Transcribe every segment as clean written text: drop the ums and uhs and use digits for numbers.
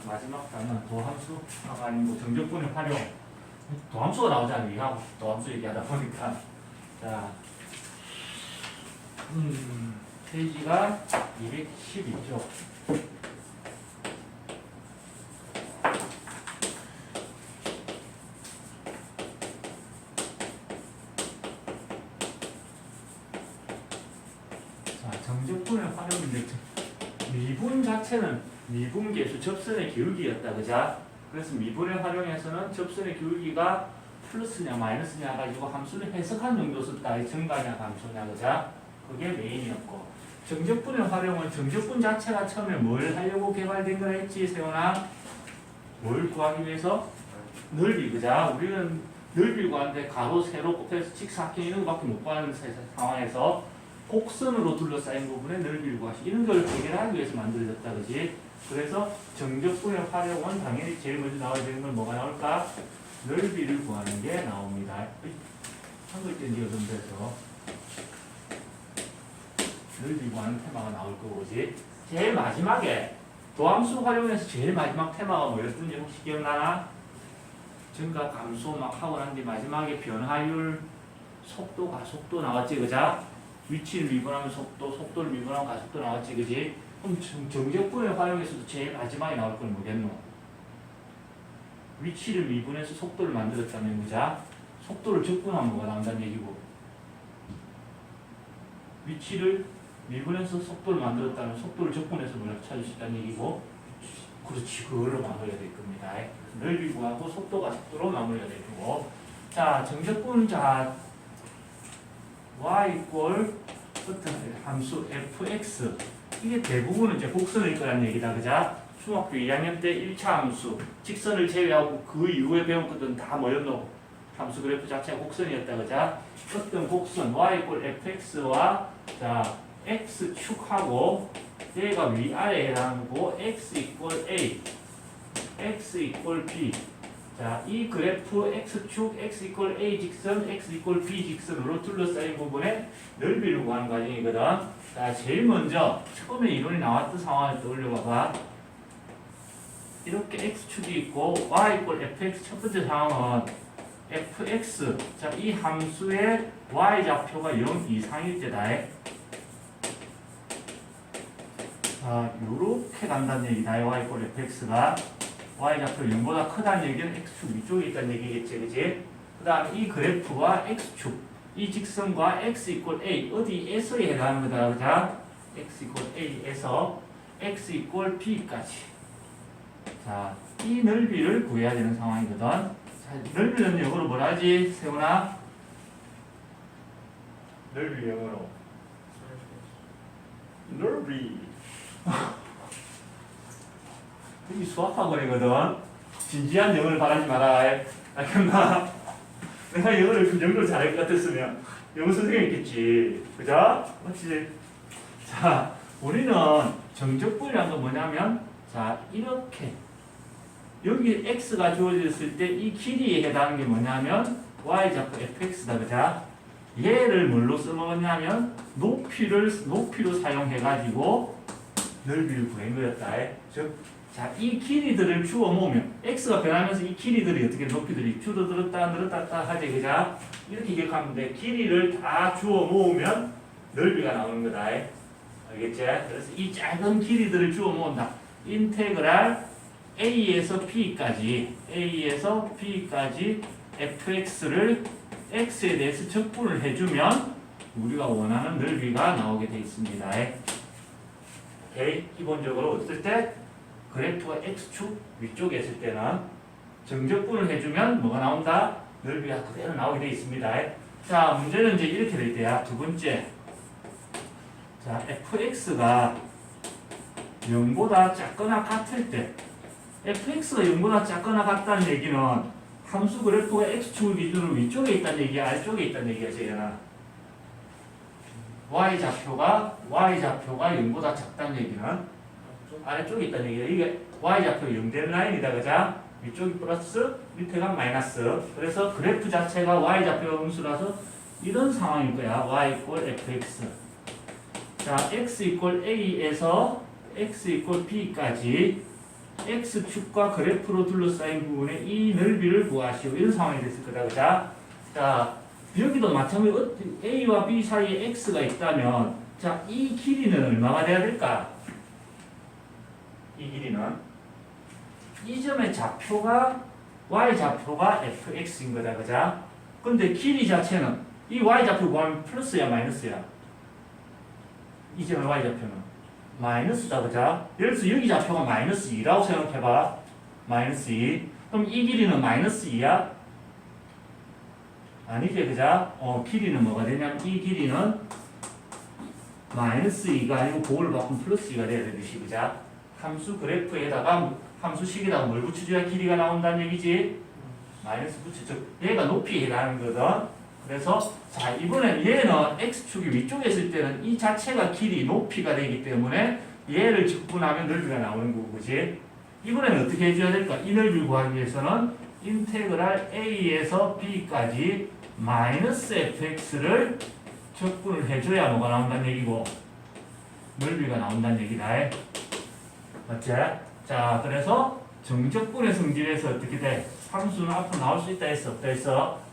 마지막 단어는 도함수가 아니고 정적분의 활용. 도함수가 나오잖아요. 이하고 도함수 얘기하다 보니까. 자, 페이지가 212죠. 자, 정적분의 활용인데 미분 자체는 미분계수 접선의 기울기였다. 그자? 그래서 미분의 활용에서는 접선의 기울기가 플러스냐 마이너스냐 가지고 함수를 해석한 정도 썼다. 증가냐 감소냐. 그자? 그게 메인이었고, 정적분의 활용은 정적분 자체가 처음에 뭘 하려고 개발된 거 했지, 세훈아? 뭘 구하기 위해서? 넓이. 그자? 우리는 넓이를 구하는데 가로, 세로, 곱해서 직사각형 이런 거밖에 못 구하는 상황에서 곡선으로 둘러싸인 부분에 넓이를 구하시. 이런 걸 해결하기 위해서 만들어졌다. 그지? 그래서 정적분의 활용은 당연히 제일 먼저 나와야 되는 건 뭐가 나올까? 넓이를 구하는 게 나옵니다. 한글 땐지가 좀 돼서 넓이 구하는 테마가 나올 거고지. 제일 마지막에 도함수 활용해서 제일 마지막 테마가 뭐였던지 혹시 기억나나? 증가 감소 막 하고 난 뒤 마지막에 변화율, 속도, 가속도 나왔지. 그자? 위치를 미분하면 속도, 속도를 미분하면 가속도 나왔지. 그지? 그럼 정적분의 활용에서도 제일 마지막에 나올 건 뭐겠노? 위치를 미분해서 속도를 만들었다는 거자. 속도를 적분하면 뭐가 나온다는 얘기고, 위치를 미분해서 속도를 만들었다면 속도를 적분해서 뭐라고 찾을 수 있다는 얘기고, 그렇지, 그걸로 마무리가 될 겁니다. 넓이 구하고 속도가 속도로 마무리가 될 거고. 자, 정적분. 자, y 이꼴 어떤 함수 fx, 이게 대부분은 이제 곡선일 거란 얘기다. 그자? 중학교 2학년 때 1차 함수, 직선을 제외하고 그 이후에 배운 것들은 다 뭐였노? 함수 그래프 자체가 곡선이었다. 그자? 어떤 곡선 y 이꼴 fx와 자 x축하고 얘가 위아래에 해당하고 x 이꼴 a, x 이꼴 b. 자, 이 그래프 x축, x 이꼴 a 직선, x 이꼴 b 직선으로 둘러싸인 부분에 넓이를 구하는 과정이거든. 자, 제일 먼저 처음에 이론이 나왔던 상황을 떠올려봐봐. 이렇게 x축이 있고 y 이꼴 fx 첫 번째 상황은 fx, 자, 이 함수의 y좌표가 0 이상일 때다. 자, 요렇게 간다는 얘기다. y 이꼴 fx가 y좌표 0보다 크다는 얘기는 x축 위쪽에 있다는 얘기겠지. 그치? 그 다음에 이 그래프와 x축, 이 직선과 x 이꼴 a, 어디에서에 해당하는 거다. 그자? x 이꼴 a에서 x 이꼴 b까지. 자, 이 넓이를 구해야 되는 상황이거든. 자, 넓이는 영어로 뭐라 하지? 세훈아? 넓이 영어로 넓이. 이 수학학원이거든. 진지한 영어를 바라지 마라. 알겠나? 내가 영어를 그 정도로 잘할 것 같았으면 영어 선생님이겠지. 그죠? 맞지? 자, 우리는 정적분이라는 건 뭐냐면, 자, 이렇게 여기 x가 주어졌을 때 이 길이에 해당하는 게 뭐냐면 y좌표 fx다. 그죠? 얘를 뭘로 써먹었냐면 높이로 사용해가지고 넓이를 구한 거였다. 즉, 자, 이 길이들을 주워 모으면 x가 변하면서 이 길이들이 어떻게 높이들이 줄어들었다 늘었다 하지. 그자? 이렇게 기억하면 돼. 길이를 다 주워 모으면 넓이가 나오는 거다. 알겠지? 그래서 이 작은 길이들을 주워 모은다. 인테그랄 a에서 b까지 fx를 x에 대해서 적분을 해주면 우리가 원하는 넓이가 나오게 되어 있습니다. 오케이? 기본적으로 어떨 때 그래프가 x축 위쪽에 있을 때는 정적분을 해주면 뭐가 나온다? 넓이가 그대로 나오게 되어 있습니다. 자, 문제는 이제 이렇게 될 때야. 두 번째. 자, fx가 0보다 작거나 같을 때, fx가 0보다 작거나 같다는 얘기는 함수 그래프가 x축을 기준으로 위쪽에 있다는 얘기야, 아래쪽에 있다는 얘기야, 쟤나. y좌표가 0보다 작다는 얘기는 아래쪽에 있다는 얘기야. 이게 y좌표 0 되는 라인이다. 그자? 위쪽이 플러스, 밑에가 마이너스. 그래서 그래프 자체가 y좌표 함수라서 이런 상황일 거야. y 이꼴 fx. 자, x 이꼴 a에서 x 이꼴 b까지 x축과 그래프로 둘러싸인 부분의 이 넓이를 구하시오. 이런 상황이 됐을 거다. 그자? 자, 여기도 마찬가지로 a와 b 사이에 x가 있다면 자, 이 길이는 얼마가 돼야 될까? 이 길이는 이 점의 좌표가 y좌표가 fx인 거다. 그자? 근데 길이 자체는 이 y좌표 구하면 플러스야 마이너스야? 이 점의 y좌표는 마이너스다. 그자? 예를 들어서 여기 좌표가 마이너스 2라고 생각해봐. 마이너스 2. 그럼 이 길이는 마이너스 2야? 아니지. 그자? 길이는 뭐가 되냐면 이 길이는 마이너스 2가 아니고 그걸 바꾸면 플러스 2가 돼야 되듯이. 그자? 함수 그래프에다가 함수식에다가 뭘 붙여줘야 길이가 나온다는 얘기지? 마이너스 붙여. 얘가 높이에 해당하는 거거든. 그래서 자, 이번엔 얘는 x축이 위쪽에 있을 때는 이 자체가 길이 높이가 되기 때문에 얘를 적분하면 넓이가 나오는 거고, 그지? 이번에는 어떻게 해줘야 될까? 이 넓이를 구하기 위해서는 인테그랄 a에서 b까지 마이너스 fx를 적분을 해줘야 뭐가 나온다는 얘기고 넓이가 나온다는 얘기다. 맞지? 자, 그래서 정적분의 성질에서 어떻게 돼? 함수는 앞으로 나올 수 있다 했어? 없다 했어?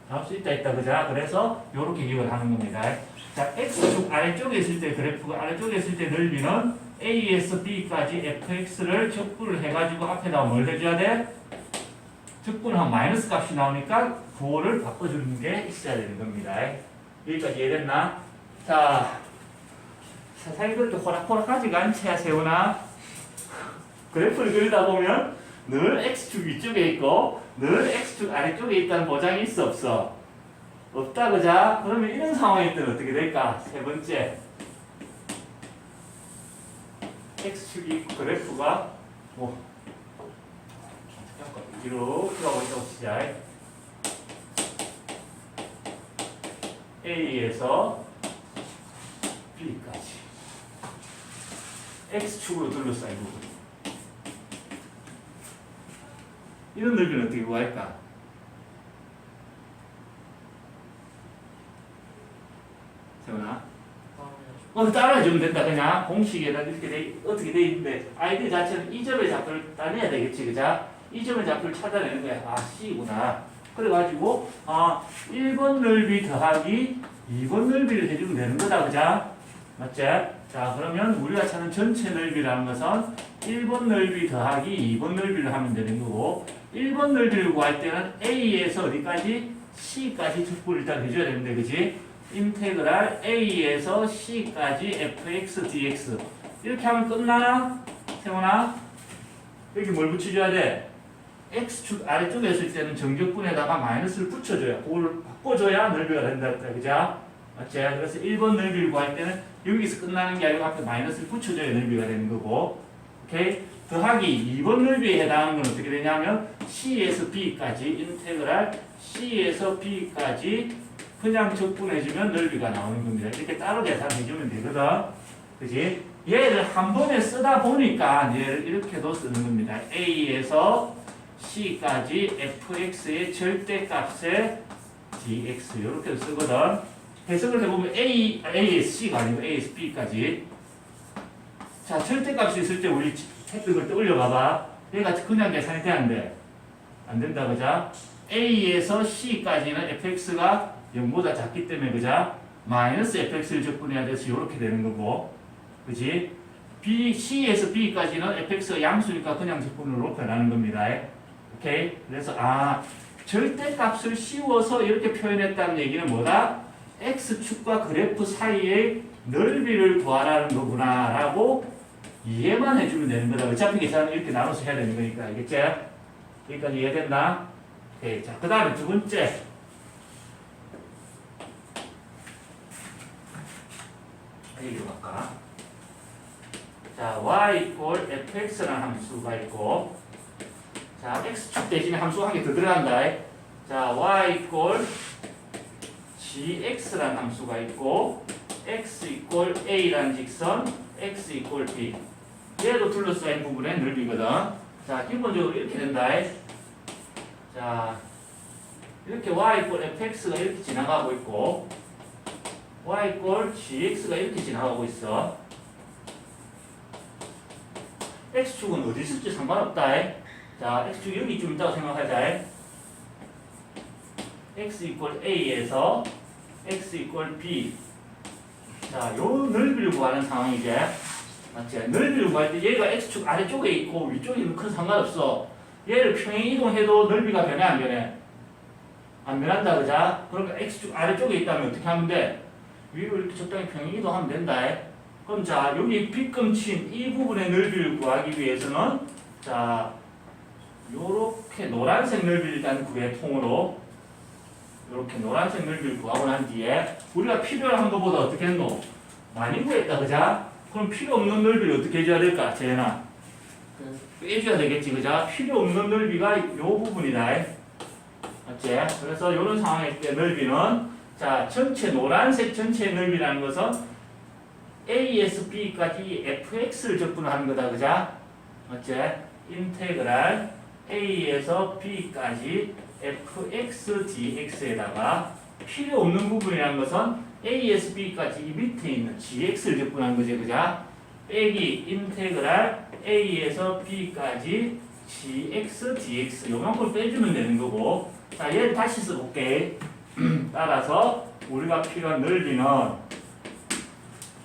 나올 수 있다 했다. 그자? 그래서 요렇게 기억을 하는 겁니다. 자, x축 아래쪽에 있을 때 그래프가 아래쪽에 있을 때 넓이는 a에서 b까지 fx를 적분을 해가지고 앞에다가 뭘 해줘야 돼? 적분을 하면 마이너스 값이 나오니까 그거를 바꿔주는 게 있어야 되는 겁니다. 여기까지 이해됐나? 자, 세상이 그렇게 호락호락하지가 않지, 세훈아? 그래프를 그리다 보면 늘 x축 위쪽에 있고 늘 x축 아래쪽에 있다는 보장이 있어 없어? 없다. 그자? 그러면 이런 상황일 때는 어떻게 될까? 세 번째, x축이 그래프가 뭐 이렇게 가고 있다고 치자. A에서 B까지 x축으로 둘러싸인 부분. 이런 넓이는 어떻게 구할까? 세훈아? 따라해주면 된다. 그냥 공식에다 이렇게 어떻게 돼 있는데 아이디 자체는 이 점의 좌표를 따내야 되겠지. 그자? 이 점의 좌표를 찾아내는 거야. 아, C구나. 그래가지고 1번 넓이 더하기 2번 넓이를 해주면 되는 거다. 그자? 맞지? 자, 그러면 우리가 찾는 전체 넓이라는 것은 1번 넓이 더하기 2번 넓이를 하면 되는 거고 1번 넓이를 구할 때는 A에서 어디까지? C까지 적분을 일단 해줘야 되는데, 그지? 인테그랄 A에서 C까지 fx dx 이렇게 하면 끝나나? 세훈아? 여기 뭘 붙여줘야 돼? x축 아래쪽에 있을 때는 정적분에다가 마이너스를 붙여줘야, 그걸 바꿔줘야 넓이가 된다. 그죠? 맞지? 그래서 1번 넓이를 구할 때는 여기서 끝나는 게 아니고 앞에 마이너스를 붙여줘야 넓이가 되는 거고, 오케이? 더하기 2번 넓이에 해당하는 건 어떻게 되냐면 C에서 B까지 인테그랄 C에서 B까지 그냥 적분해주면 넓이가 나오는 겁니다. 이렇게 따로 계산해주면 되거든. 그지? 얘를 한 번에 쓰다 보니까 얘를 이렇게도 쓰는 겁니다. A에서 C까지 fx의 절대값의 dx 이렇게 쓰거든. 해석을 해보면 A에서 C가 아니고 A에서 B까지. 자, 절대값이 있을 때 우리 했던 걸 떠올려 봐봐. 얘가 그냥 계산이 돼, 안 돼? 안 된다, 그자? A에서 C까지는 fx가 0보다 작기 때문에, 그자? 마이너스 fx를 적분해야 돼서 이렇게 되는 거고, 그지? C에서 B까지는 fx가 양수니까 그냥 적분으로 변하는 겁니다. 오케이? 그래서, 절대값을 씌워서 이렇게 표현했다는 얘기는 뭐다? x축과 그래프 사이의 넓이를 구하라는 거구나, 라고 이해만 해주면 되는 거다. 어차피 계산은 이렇게 나눠서 해야 되는 거니까. 알겠지? 여기까지 이해됐나? 오케이. 자, 그 다음에 두 번째. 여기로 갈까? 자, y equal fx라는 함수가 있고, 자, x축 대신에 함수가 한 개 더 들어간다. 자, y equal gx라는 함수가 있고, x equal a라는 직선, x equal b. 얘도 둘러싸인 부분의 넓이거든. 자, 기본적으로 이렇게 된다. 자, 이렇게 y equal fx가 이렇게 지나가고 있고, y equal gx가 이렇게 지나가고 있어. x축은 어디 있을지 상관없다. 자, x축 여기 좀 있다고 생각하자. x 이퀄 a에서 x 이퀄 b. 자, 요 넓이를 구하는 상황이지. 맞지? 넓이를 구할 때 얘가 x축 아래쪽에 있고 위쪽에 있는 큰 상관없어. 얘를 평행 이동해도 넓이가 변해 안 변해? 안 변한다, 그자? 그러니까 x축 아래쪽에 있다면 어떻게 하면 돼? 위로 이렇게 적당히 평행 이동하면 된다. 그럼 자, 여기 빗금친 이 부분의 넓이를 구하기 위해서는 자, 요렇게 노란색 넓이를 일단 구해, 통으로. 요렇게 노란색 넓이를 구하고 난 뒤에 우리가 필요한 것보다 어떻게 했노? 많이 구했다, 그자? 그럼 필요 없는 넓이를 어떻게 해줘야 될까, 재현아? 빼줘야 되겠지, 그자? 필요 없는 넓이가 요 부분이다. 맞지? 그래서 이런 상황일 때 넓이는 자, 전체 노란색 전체의 넓이라는 것은 A에서 B까지 fx를 적분하는 거다, 그자? 맞지? 인테그랄 A에서 B까지 fx dx에다가 필요 없는 부분이라는 것은 A에서 B까지 이 밑에 있는 gx를 적분하는 거지, 그자? 빼기 인테그랄 A에서 B까지 gx dx 요만큼 빼주면 되는 거고. 자, 얘를 다시 써볼게. 따라서 우리가 필요한 넓이는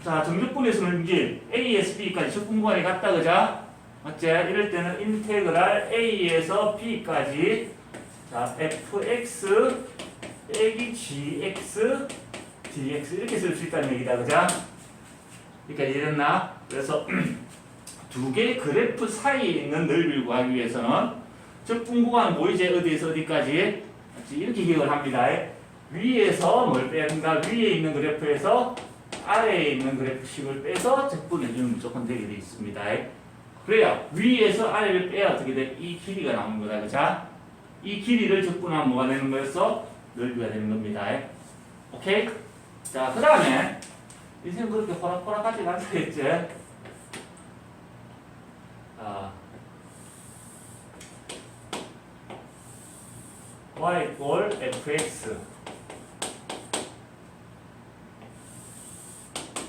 자, 정적분에서 넓이 A에서 B까지 적분구간이 같다, 그자? 맞지? 이럴 때는 인테그랄 A에서 B까지 자, fx 빼기 gx dx 이렇게 쓸 수 있다는 얘기다, 그자? 그러니까 이해됐나? 그래서 두 개의 그래프 사이에 있는 넓이를 구하기 위해서는 적분구간 보이지? 어디에서 어디까지? 이렇게 기억을 합니다. 위에서 뭘 뺀다? 위에 있는 그래프에서 아래에 있는 그래프식을 빼서 적분해주면 무조건 되게 되어 있습니다. 그래야 위에서 아래를 빼야 어떻게 돼? 이 길이가 나오는 거다, 그자? 이 길이를 적분하면 뭐가 되는 거였어? 넓이가 되는 겁니다. 오케이? 자, 그 다음에 인생 그렇게 호락호락하지 않겠지? y equal fx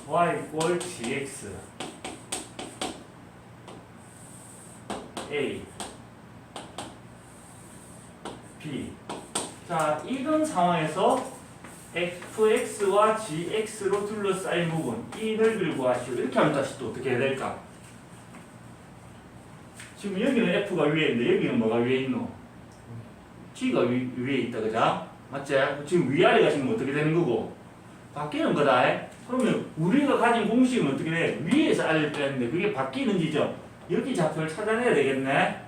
y equal gx a b. 자, 이런 상황에서 fx와 gx로 둘러싸인 부분 이 넓이를 구하시오. 이렇게 하면 다시 또 어떻게 해야 될까? 지금 여기는 f가 위에 있는데 여기는 뭐가 위에 있노? g가 위에 있다, 그자? 맞지? 지금 위아래가 지금 어떻게 되는 거고? 바뀌는 거다. 그러면 우리가 가진 공식은 어떻게 돼? 위에서 아래를 빼는데 그게 바뀌는 지점. 여기 좌표를 찾아내야 되겠네.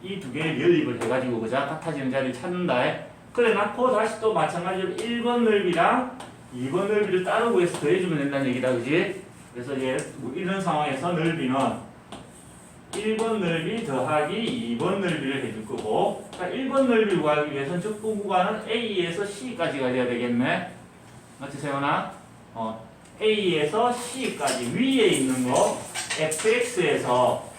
이 두 개를 연립을 해가지고, 그자? 같아지는 자리를 찾는다. 그래 놓고 다시 또 마찬가지로 1번 넓이랑 2번 넓이를 따로 구해서 더해주면 된다는 얘기다, 그지? 그래서 얘 이런 상황에서 넓이는 1번 넓이 더하기 2번 넓이를 해줄 거고, 그러니까 1번 넓이를 구하기 위해서는 적분 구간은 A에서 C까지가 돼야 되겠네. 맞지, 세훈아? A에서 C까지 위에 있는 거 fx에서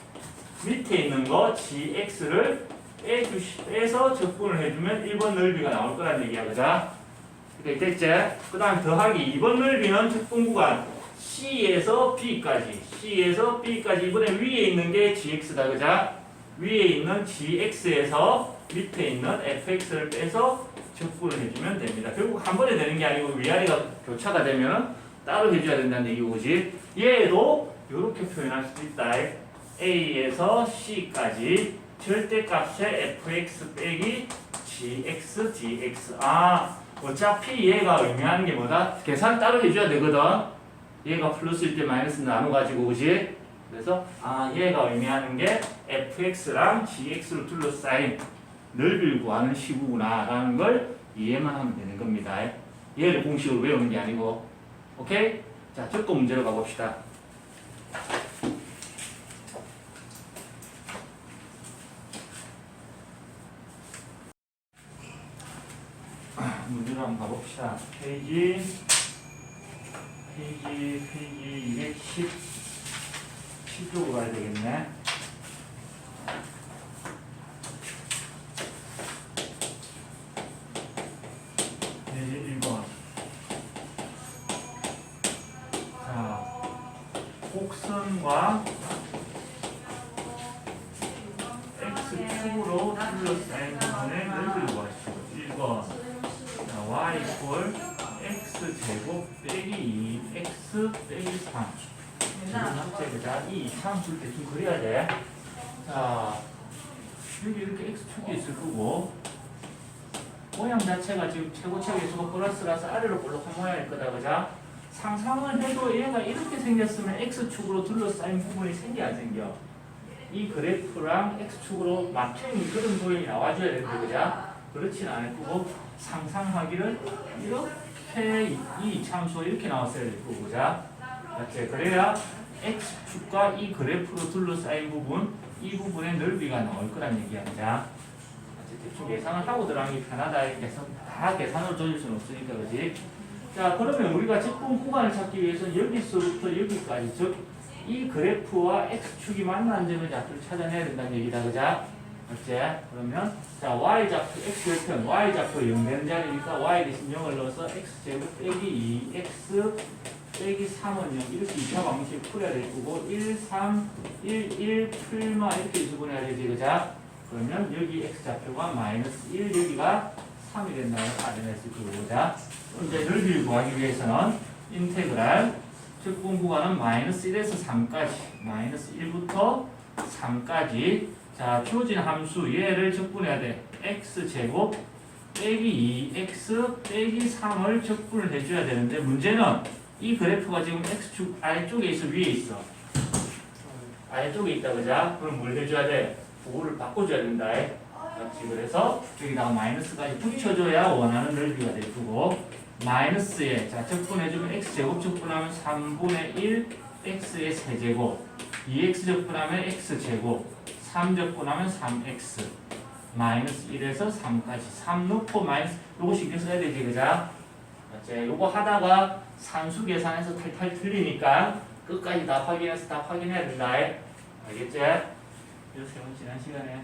밑에 있는 거 gx를 빼서 적분을 해주면 1번 넓이가 나올 거란 얘기야, 그자? 그러니까 됐지? 그 다음 더하기 2번 넓이는 적분 구간 C에서 B까지 이번에 위에 있는 게 gx다, 그자? 위에 있는 gx에서 밑에 있는 fx를 빼서 적분을 해주면 됩니다. 결국 한 번에 되는 게 아니고 위아래가 교차가 되면 따로 해줘야 된다는 얘기고, 그지? 얘도 이렇게 표현할 수도 있다. A에서 C까지 절대값의 fx 빼기 gx dx. 아, 어차피 얘가 의미하는 게 뭐다? 계산 따로 해줘야 되거든. 얘가 플러스일 때 마이너스 나눠가지고, 그지? 그래서 얘가 의미하는 게 fx랑 gx로 둘러싸인 넓이를 구하는 시구구나 라는 걸 이해만 하면 되는 겁니다. 얘를 공식으로 외우는 게 아니고. 오케이? 자, 적고 문제로 가봅시다. 문제로 한번 가봅시다. 페이지 217쪽으로 가야 되겠네. 페이지 1번. 자, 곡선과 축으로 둘러싸인 부분의 넓이를 구하시오. 1번 y x제곱 빼기 2x 빼기 3 제곱자 이 참수일 때 좀 그려야 돼. 자 여기 이렇게 x축이 있을 거고 모양 자체가 지금 최고차의 개수가 플러스라서 아래로 볼록한 모양일 거다. 그자? 상상을 해도 얘가 이렇게 생겼으면 x축으로 둘러싸인 부분이 생겨 안 생겨? 이 그래프랑 x축으로 맞춰있는 그런 도형이 나와줘야 되는데 그자? 그렇진 않을 거고 상상하기를 이렇게 이 참수가 이렇게 나왔어야 될 거고 그자? 맞지? 그래야 x축과 이 그래프로 둘러싸인 부분 이 부분의 넓이가 나올 거란 얘기야. 그자? 대충 계산을 하고 들어가는 게 편하다. 다 계산으로 조질 수는 없으니까 그지? 자 그러면 우리가 적분 구간을 찾기 위해서는 여기서부터 여기까지 즉 이 그래프와 x축이 만나는 점의 좌표를 찾아내야 된다는 얘기다. 그자? 맞지? 그러면 자 y좌표 x절편 y좌표 0 되는 자리니까 y 대신 0을 넣어서 x제곱 빼기 2x 빼기 3은 0 이렇게 2차 방식 풀어야 될 거고 1, 3, 1, 1 풀마 이렇게 인수분해야 되지. 그자? 그러면 여기 x좌표가 마이너스 1 여기가 3이 된다는 걸 알아냈을 거고 자 이제 넓이를 구하기 위해서는 인테그랄 적분 구간은 마이너스 1에서 3까지 마이너스 1부터 3까지 자 주어진 함수 얘를 적분해야 돼. x제곱 빼기 2x 빼기 3을 적분을 해줘야 되는데 문제는 이 그래프가 지금 x축 아래쪽에 있어 위에 있어? 아래쪽에 있다. 그자? 그럼 뭘 해줘야 돼? 부호를 바꿔줘야 된다. 그렇지. 그래서 여기다가 마이너스까지 붙여줘야 원하는 넓이가 될 거고 마이너스에 자 적분해주면 x제곱 적분하면 3분의 1 x의 세제곱 2x 적분하면 x제곱 3 적분하면 3x 마이너스 1에서 3까지 3 넣고 마이너스 요거 신경 써야 되지. 그자? 맞지? 요거 하다가 산수 계산해서 탈탈 틀리니까 끝까지 다 확인해서 다 확인해야 된다. 알겠지? 이렇게 지난 시간에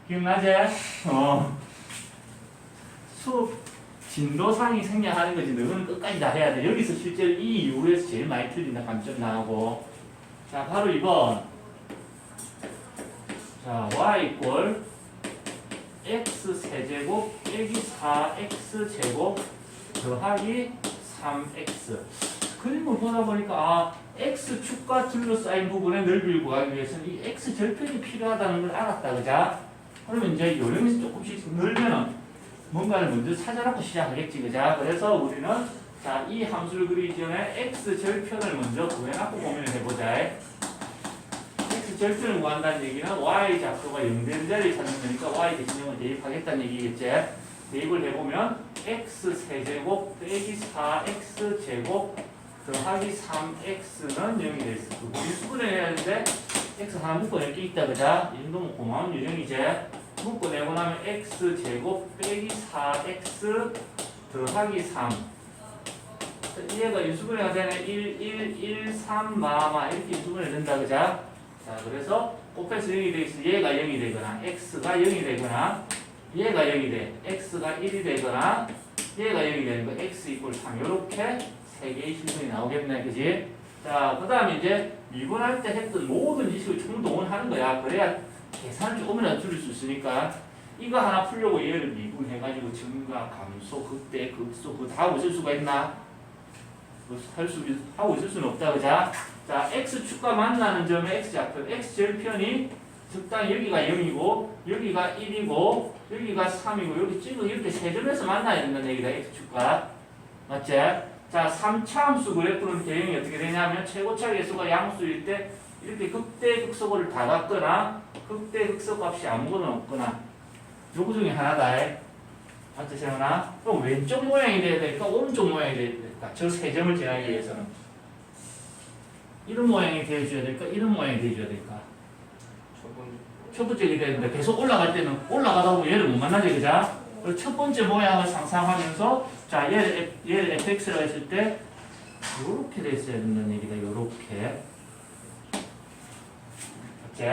기억나지? 수업 진도상이 생략하는 거지. 너는 끝까지 다 해야 돼. 여기서 실제로 이 이유에서 제일 많이 틀린다. 감점 나오고. 자, 바로 2번. 자, y 이꼴 x 세제곱 빼기 4x 제곱 더하기 3x. 그림을 보다 보니까 아 x축과 둘러싸인 부분의 넓이를 구하기 위해서는 이 x절편이 필요하다는 걸 알았다. 그자? 그러면 이제 요령에서 조금씩 늘면은 뭔가를 먼저 찾아놓고 시작하겠지. 그자? 그래서 우리는 자, 이 함수를 그리기 전에 x절편을 먼저 구해놓고 고민을 해보자. x절편을 구한다는 얘기는 y좌표가 0 되는 자리를 찾는 거니까 y 대신 0을 대입하겠다는 얘기겠지. 대입을 해보면 x 세제곱 빼기 4x 제곱 더하기 3x는 0이 됐을 거고 수분을 해야 하는데 x 하나 묶어낼 게 있다. 그자? 이 정도면 고마운 요령이지. 묶어내고 나면 x제곱 빼기 4x 더하기 3 얘가 인수분해가 되네. 1, 1, 1, 3, 마마 이렇게 인수분해 된다. 그자? 자 그래서 곱해서 0이 되있어. 얘가 0이 되거나 x가 0이 되거나 얘가 0이 돼. x가 1이 되거나 얘가 0이 되는 거 x 이꼴 3 요렇게 세 개의 실근이 나오겠네. 그지? 자, 그 다음에 이제 미분할 때 했던 모든 지식을 총동원하는 거야. 그래야 계산을 조금이라도 줄일 수 있으니까 이거 하나 풀려고 얘를 미분해가지고 증가, 감소, 극대, 극소 그거 다 하고 있을 수가 있나? 하고 있을 수는 없다. 그자? 자, x축과 만나는 점의 x좌표, x절편이 적당히 여기가 0이고 여기가 1이고 여기가 3이고 여기 지금 이렇게 세 점에서 만나야 된다는 얘기다. x축과. 맞지? 자, 3차 함수 그래프는 대응이 어떻게 되냐면 최고차 계수가 양수일 때 이렇게 극대 극소를 다 갖거나 극대 극소 값이 아무거나 없거나 요거 중에 하나다. 맞지 세훈아? 그럼 왼쪽 모양이 돼야 될까? 오른쪽 모양이 돼야 될까? 저 세 점을 지나기 위해서는 이런 모양이 되어줘야 될까? 이런 모양이 되어줘야 될까? 첫 번째가 되는데 계속 올라갈 때는 올라가다 보면 얘를 못 만나지. 그자? 첫 번째 모양을 상상하면서 자 얘를 fx라고 했을 때 요렇게 돼 있어야 된다는 얘기다. 요렇게 맞지?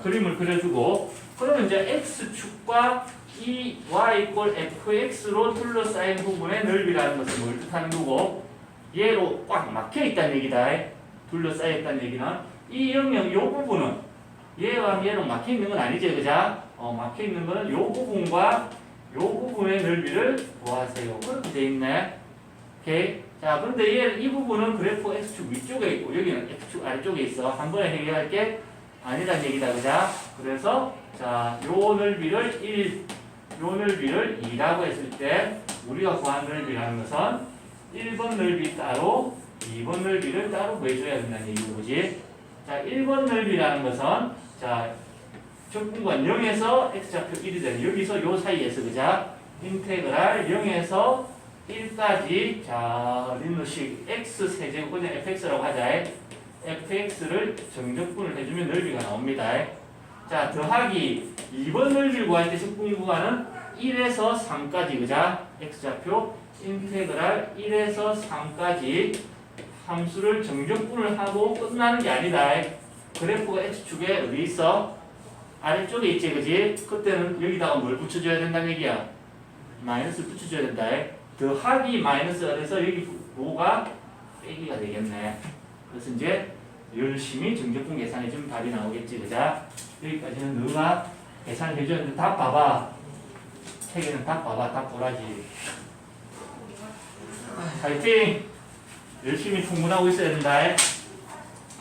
그림을 그려주고 그러면 이제 x축과 이 y 이꼴 fx로 둘러싸인 부분의 넓이라는 것은 뭘 뜻하는 거고 얘로 꽉 막혀 있다는 얘기다. 둘러싸여 있다는 얘기는 이 영역 요 부분은 얘와 하려고 하면 얘는 막혀 있는 건 아니죠, 그죠? 막혀 있는 거는 요 부분과 요 부분의 넓이를 구하세요. 그렇게 돼 있네. 오케이. 자, 그런데 얘 이 부분은 그래프 x축 위쪽에 있고 여기는 x축 아래쪽에 있어. 한 번에 해결할 게 아니란 얘기다, 그죠? 그래서 자, 요 넓이를 2라고 했을 때 우리가 구한 넓이라는 것은 1번 넓이 따로 2번 넓이를 따로 구해줘야 된다는 얘기인 거지. 자, 1번 넓이라는 것은 자, 적분관 0에서 x좌표 1이 되는 여기서 요 사이에서 그자 인테그랄 0에서 1까지 자, 린노식 x 세제곱 그냥 fx라고 하자. fx를 정적분을 해주면 넓이가 나옵니다. 자, 더하기 2번 넓이를 구할 때 적분 구간은 1에서 3까지 그자 x좌표 인테그랄 1에서 3까지 함수를 정적분을 하고 끝나는 게 아니다. 그래프가 x축에 어디 있어? 아래쪽에 있지, 그지? 그때는 여기다가 뭘 붙여줘야 된다는 얘기야? 마이너스를 붙여줘야 된다. 더하기 마이너스가 돼서 여기 로가 빼기가 되겠네. 그래서 이제 열심히 정적분 계산해주면 답이 나오겠지, 그자? 여기까지는 너가 계산해줘야 되는데 답 봐봐. 책에는 답 봐봐. 답 보라지. 파이팅! 열심히 통분하고 있어야 된다.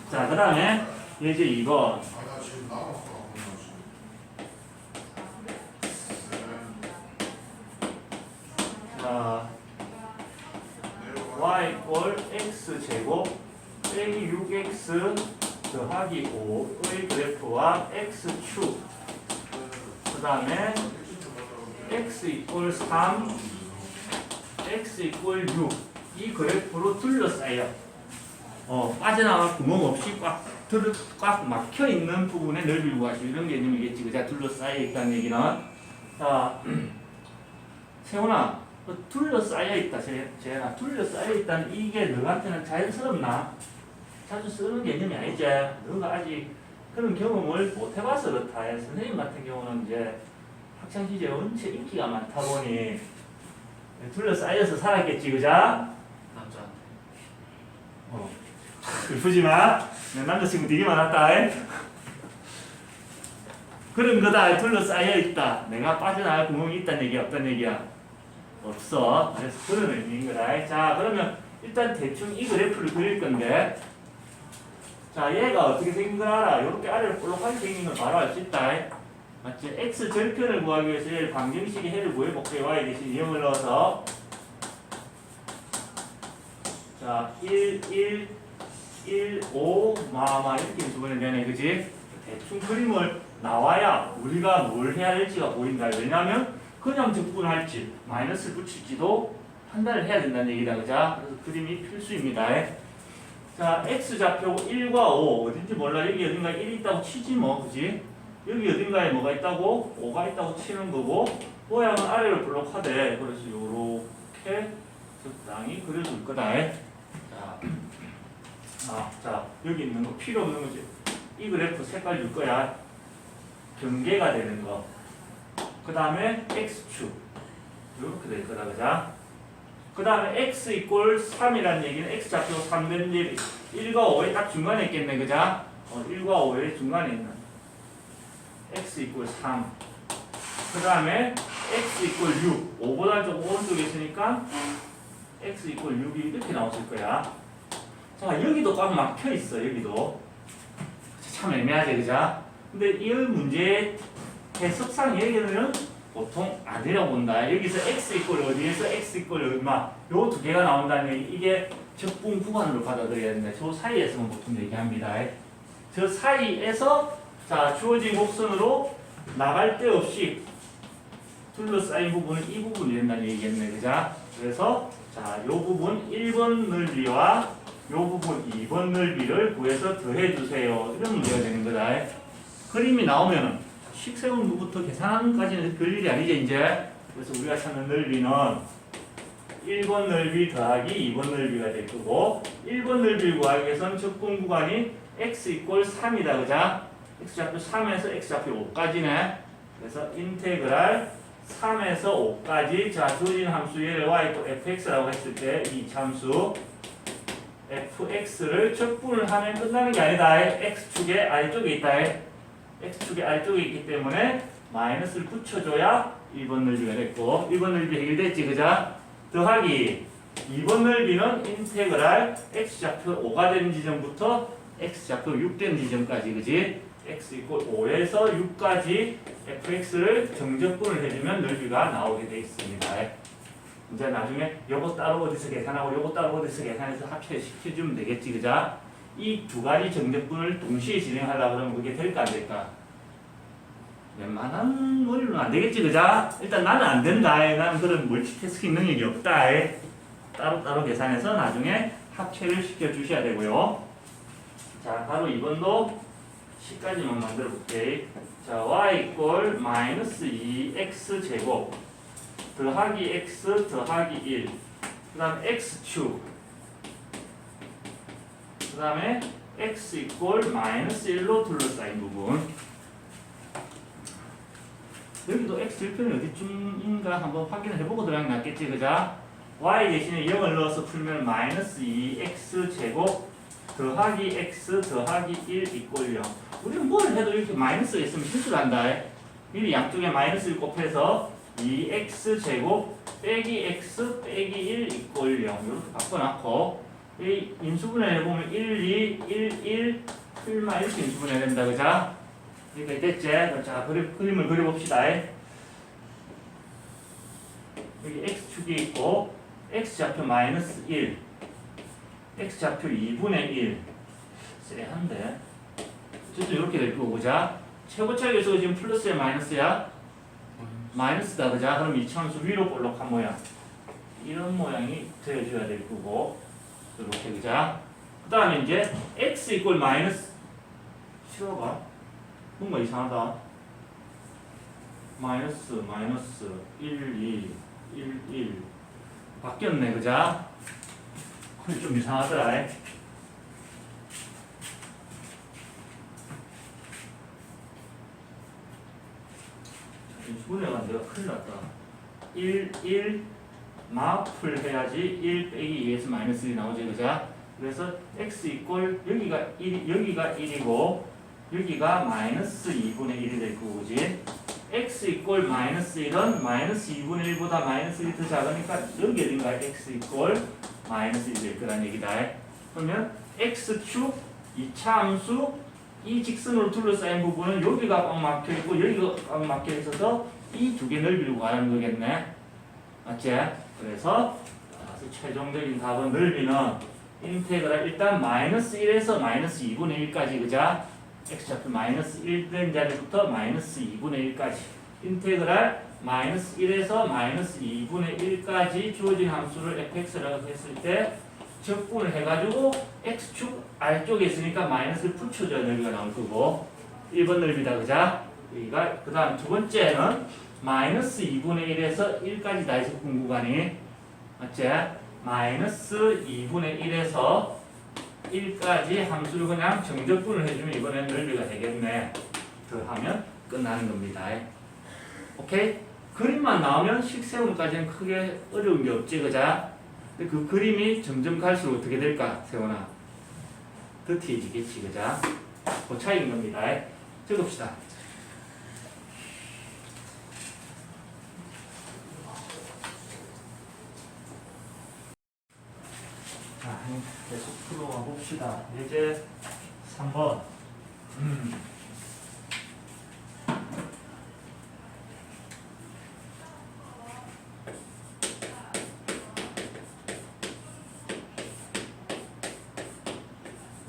자, 그 다음에 이제 2번. 자, y = x제곱 빼기 6x 더하기 5의 그래프와 x축 그 다음에 x = 3 x = 6 이 그래프로 둘러싸여 빠져나갈 구멍 없이 꽉 막혀 있는 부분의 넓이를 구하시오. 이런 개념이겠지. 그자 둘러싸여 있다는 얘기는. 자, 세훈아, 둘러싸여 있다. 재현아, 둘러싸여 있다는 이게 너한테는 자연스럽나? 자주 쓰는 개념이 아니지. 너가 아직 그런 경험을 못 해봐서 그렇다. 선생님 같은 경우는 이제 학창 시절에 원체 인기가 많다 보니 둘러싸여서 살았겠지, 그자? 슬프지 마. 내 남자친구 되게 많았다. 그런 거다. 둘러싸여 있다. 내가 빠져나갈 구멍이 있다는 얘기야, 없다는 얘기야? 없어. 그래서 그런 의미인 거다. 자, 그러면 일단 대충 이 그래프를 그릴 건데, 자, 얘가 어떻게 생긴 걸 알아? 이렇게 아래로 볼록하게 생긴 걸 바로 알 수 있다. 맞지? x 절편을 구하기 위해서 얘를 방정식의 해를 구해볼게. y 대신 2형을 넣어서 자, 1, 5, 이렇게 주면 되네, 그지? 대충 그림을 나와야 우리가 뭘 해야 될지가 보인다. 왜냐하면 그냥 적분할지, 마이너스 붙일지도 판단을 해야 된다는 얘기다, 그자? 그래서 그림이 필수입니다. 자, x좌표 1과 5, 어딘지 몰라. 여기 어딘가에 1이 있다고 치지 뭐, 그지? 여기 어딘가에 뭐가 있다고? 5가 있다고 치는 거고, 모양은 아래로 볼록하대. 그래서 요렇게 적당히 그려줄 거다. 자, 여기 있는 거 필요 없는 거지. 이 그래프 색깔 줄 거야. 경계가 되는 거. 그 다음에 x축. 이렇게 될 거다, 그자? 그 다음에 x = 3이라는 얘기는 x좌표 3된 일이 1과 5의 딱 중간에 있겠네, 그자? 1과 5의 중간에 있는 x = 3. 그 다음에 x = 6. 5보다 좀 오른쪽에 있으니까 x = 6이 이렇게 나왔을 거야. 자, 여기도 꽉 막혀 있어, 여기도. 참 애매하지, 그자? 근데 이 문제의 해석상 얘기는 보통 아니라고 본다. 여기서 x = 어디에서 x = 얼마, 요 두 개가 나온다는 얘기, 이게 적분 구간으로 받아들여야 된다. 저 사이에서만 보통 얘기합니다. 저 사이에서 자, 주어진 곡선으로 나갈 데 없이 둘러싸인 부분은 이 부분이 된다는 얘기겠네, 그자? 그래서 자, 요 부분 1번 넓이와 요 부분 2번 넓이를 구해서 더해주세요. 이런 문제가 되는 거다. 그림이 나오면은 식 세운 것부터 계산까지는 별 일이 아니죠, 이제. 그래서 우리가 찾는 넓이는 1번 넓이 더하기 2번 넓이가 될 거고, 1번 넓이를 구하기 위해서는 적분 구간이 x = 3이다, 그자? x좌표 3에서 x좌표 5까지네. 그래서 인테그랄 3에서 5까지. 자, 주어진 함수 얘를 y = fx라고 했을 때 이 함수 fx를 적분을 하면 끝나는 게 아니다. x축의 아래쪽에 있다. x축이 아래쪽에 있기 때문에 마이너스를 붙여줘야 1번 넓이가 됐고 1번 넓이 해결됐지 그자? 더하기 2번 넓이는 인테그랄 x좌표 5가 되는 지점부터 x좌표 6 되는 지점까지 그지? x 이퀄 5에서 6까지 fx를 정적분을 해주면 넓이가 나오게 돼 있습니다. 이제 나중에 요거 따로 어디서 계산하고 요거 따로 어디서 계산해서 합체시켜주면 되겠지 그자? 이 두 가지 정적분을 동시에 진행하려고 그러면 그게 될까 안 될까? 웬만한 머리로는 안 되겠지 그자? 일단 나는 안 된다. 나는 그런 멀티태스킹 능력이 없다. 따로따로 계산해서 나중에 합체를 시켜주셔야 되고요. 자, 바로 이번도 10까지만 만들어 볼게. 자, y 이꼴 마이너스 2x 제곱 더하기 x 더하기 1. 그 다음에 x축. 그 다음에 x 이꼴 마이너스 1로 둘러싸인 부분. 여기도 x 1편이 어디쯤인가 한번 확인을 해보고 들어가는 게 낫겠지, 그자? y 대신에 0을 넣어서 풀면 마이너스 2x 제곱 더하기 x 더하기 1 이꼴 0. 우리는 뭘 해도 이렇게 마이너스가 있으면 실수를 한다. 미리 양쪽에 마이너스를 곱해서 2x 제곱 빼기 x 빼기 1 이꼴 0 이렇게 바꿔놨고 이 인수분해 해보면 1, 2, 1, 1 풀마 이렇게 인수분해 된다. 그자? 이렇게 됐지? 자, 그림을 그려봅시다. 여기 x축이 있고 x좌표 마이너스 1 x좌표 2분의 1 쎄한데 어쨌든 이렇게 될 거고 자 최고차의 요소가 지금 플러스야 마이너스야? 마이너스다 그자? 그럼 이차함수 위로 볼록한 모양 이런 모양이 되어줘야 될 거고 이렇게 그자? 그 다음에 이제 x 이꼴 마이너스 치워봐 뭔가 이상하다 마이너스 1, 2, 1, 1 바뀌었네 그자? 좀 이상하더라. 인수분해가 내가 큰일 났다. 1 마플 해야지 1 빼기 2에서 마이너스 1이 나오지 그자? 그래서 x 이꼴 여기가 1이고 여기가 마이너스 2분의 1이 될 거고 그지? x 이꼴 마이너스 1은 마이너스 2분의 1보다 마이너스 1이 더 작으니까 여기 어딘가 x 이꼴 마이너스 1이 될 거란 얘기다. 그러면 x축 2차 함수 이 직선으로 둘러싸인 부분은 여기가 꽉 막혀 있고 여기가 꽉 막혀 있어서 이 두 개 넓이를 구하는 거겠네. 맞지? 그래서 최종적인 답은 넓이는 인테그랄 일단 마이너스 1에서 마이너스 2분의 1까지 그자? x좌표 마이너스 1 된 자리부터 마이너스 2분의 1까지 인테그랄 마이너스 1에서 마이너스 2분의 1까지 주어진 함수를 fx라고 했을 때 적분을 해가지고 x축 아래쪽에 있으니까 마이너스를 붙여줘야 넓이가 나올 거고 1번 넓이다 그자? 여기가 그 다음 두 번째는 마이너스 2분의 1에서 1까지 다 적분 구간이 맞지? 마이너스 2분의 1에서 1까지 함수를 그냥 정적분을 해주면 이번엔 넓이가 되겠네. 더하면 끝나는 겁니다. 오케이? 그림만 나오면 식세움까지는 크게 어려운 게 없지, 그자? 근데 그 그림이 점점 갈수록 어떻게 될까, 세훈아? 더티해지겠지, 그자? 그 차이인 겁니다. 적읍시다. 자, 계속 풀어가 봅시다. 이제 3번.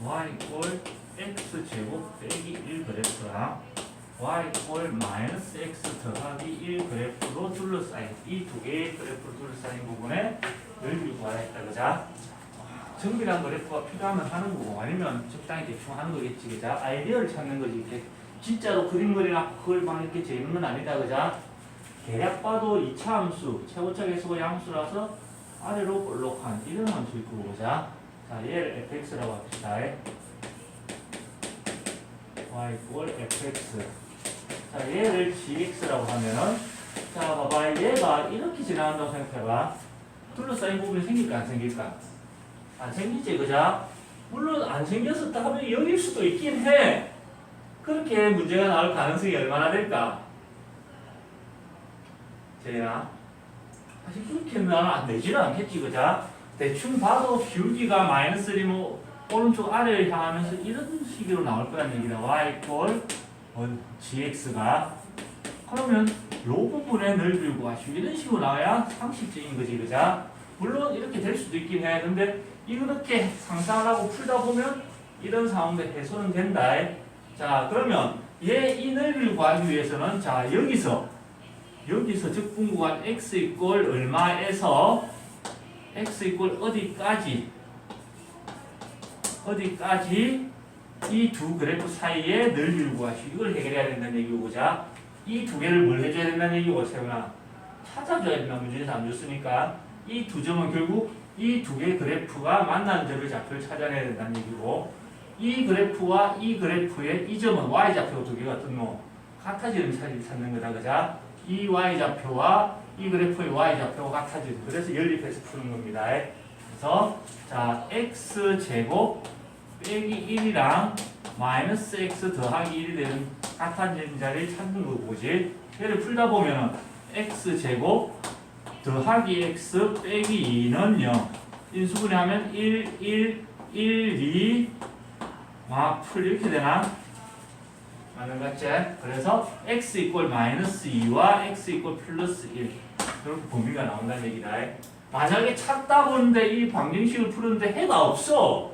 y 이꼴 x제곱 빼기 1 그래프랑 y 이꼴 마이너스 x 더하기 1 그래프로 둘러싸인 이 두 개의 그래프로 둘러싸인 부분에 넓이를 구하라 했다. 그자? 정비란 그래프가 필요하면 하는 거고 아니면 적당히 대충 하는 거겠지. 그자? 아이디어를 찾는 거지. 이렇게 진짜로 그림 그리나 그걸 막 이렇게 재는 건 아니다. 그자? 대략 봐도 2차 함수, 최고차 계수가 양수라서 아래로 볼록한 이런 함수일 거고. 그자? 자, 얘를 fx라고 합시다. y 이꼴 fx. 자, 얘를 gx라고 하면은 자, 봐봐. 얘가 이렇게 지나간다고 생각해봐. 둘러싸인 부분이 생길까 안 생길까? 안 생기지, 그자? 물론 안 생겼었다 하면 여길 수도 있긴 해. 그렇게 문제가 나올 가능성이 얼마나 될까? 재현아, 사실 그렇게 나는 내지는 않겠지, 그자? 대충 봐도 기울기가 마이너스 1이면 오른쪽 아래를 향하면서 이런 식으로 나올 거란 얘기다. y 꼴 gx가 그러면 요 부분의 넓이를 구하시오. 이런 식으로 나와야 상식적인 거지, 그자? 물론 이렇게 될 수도 있긴 해. 근데 이렇게 상상하고 풀다 보면 이런 상황도 해소는 된다. 자, 그러면 얘 이 넓이를 구하기 위해서는 자, 여기서 적분구간 x 이꼴 얼마에서 x 이꼴 어디까지 이 두 그래프 사이에 넓이를 구하시오. 이걸 해결해야 된다는 얘기고, 자, 이 두 개를 뭘 해줘야 된다는 얘기고, 세훈아, 찾아줘야 된다. 문제에서 안 줬으니까 이 두 점은 결국 이 두 개의 그래프가 만나는 점의 좌표를 찾아내야 된다는 얘기고, 이 그래프와 이 그래프의 이 점은 y좌표 두 개가 어떤 뭐 같아지는 차이를 찾는 거다, 그자? 이 y좌표와 이 그래프의 y좌표가 같아지는, 그래서 연립해서 푸는 겁니다. 그래서 자, x제곱 빼기 1이랑 마이너스 x 더하기 1이 되는 같아지는 자리를 찾는 거고지. 얘를 풀다 보면은 x제곱 더하기 x 빼기 2는 0. 인수분해 하면 1, 1, 1, 2 풀 이렇게 되나? 맞는 것 같지? 그래서 x 이꼴 마이너스 2와 x 이꼴 플러스 1 이렇게 범위가 나온다는 얘기다. 만약에 찾다 보는데 이 방정식을 푸는데 해가 없어.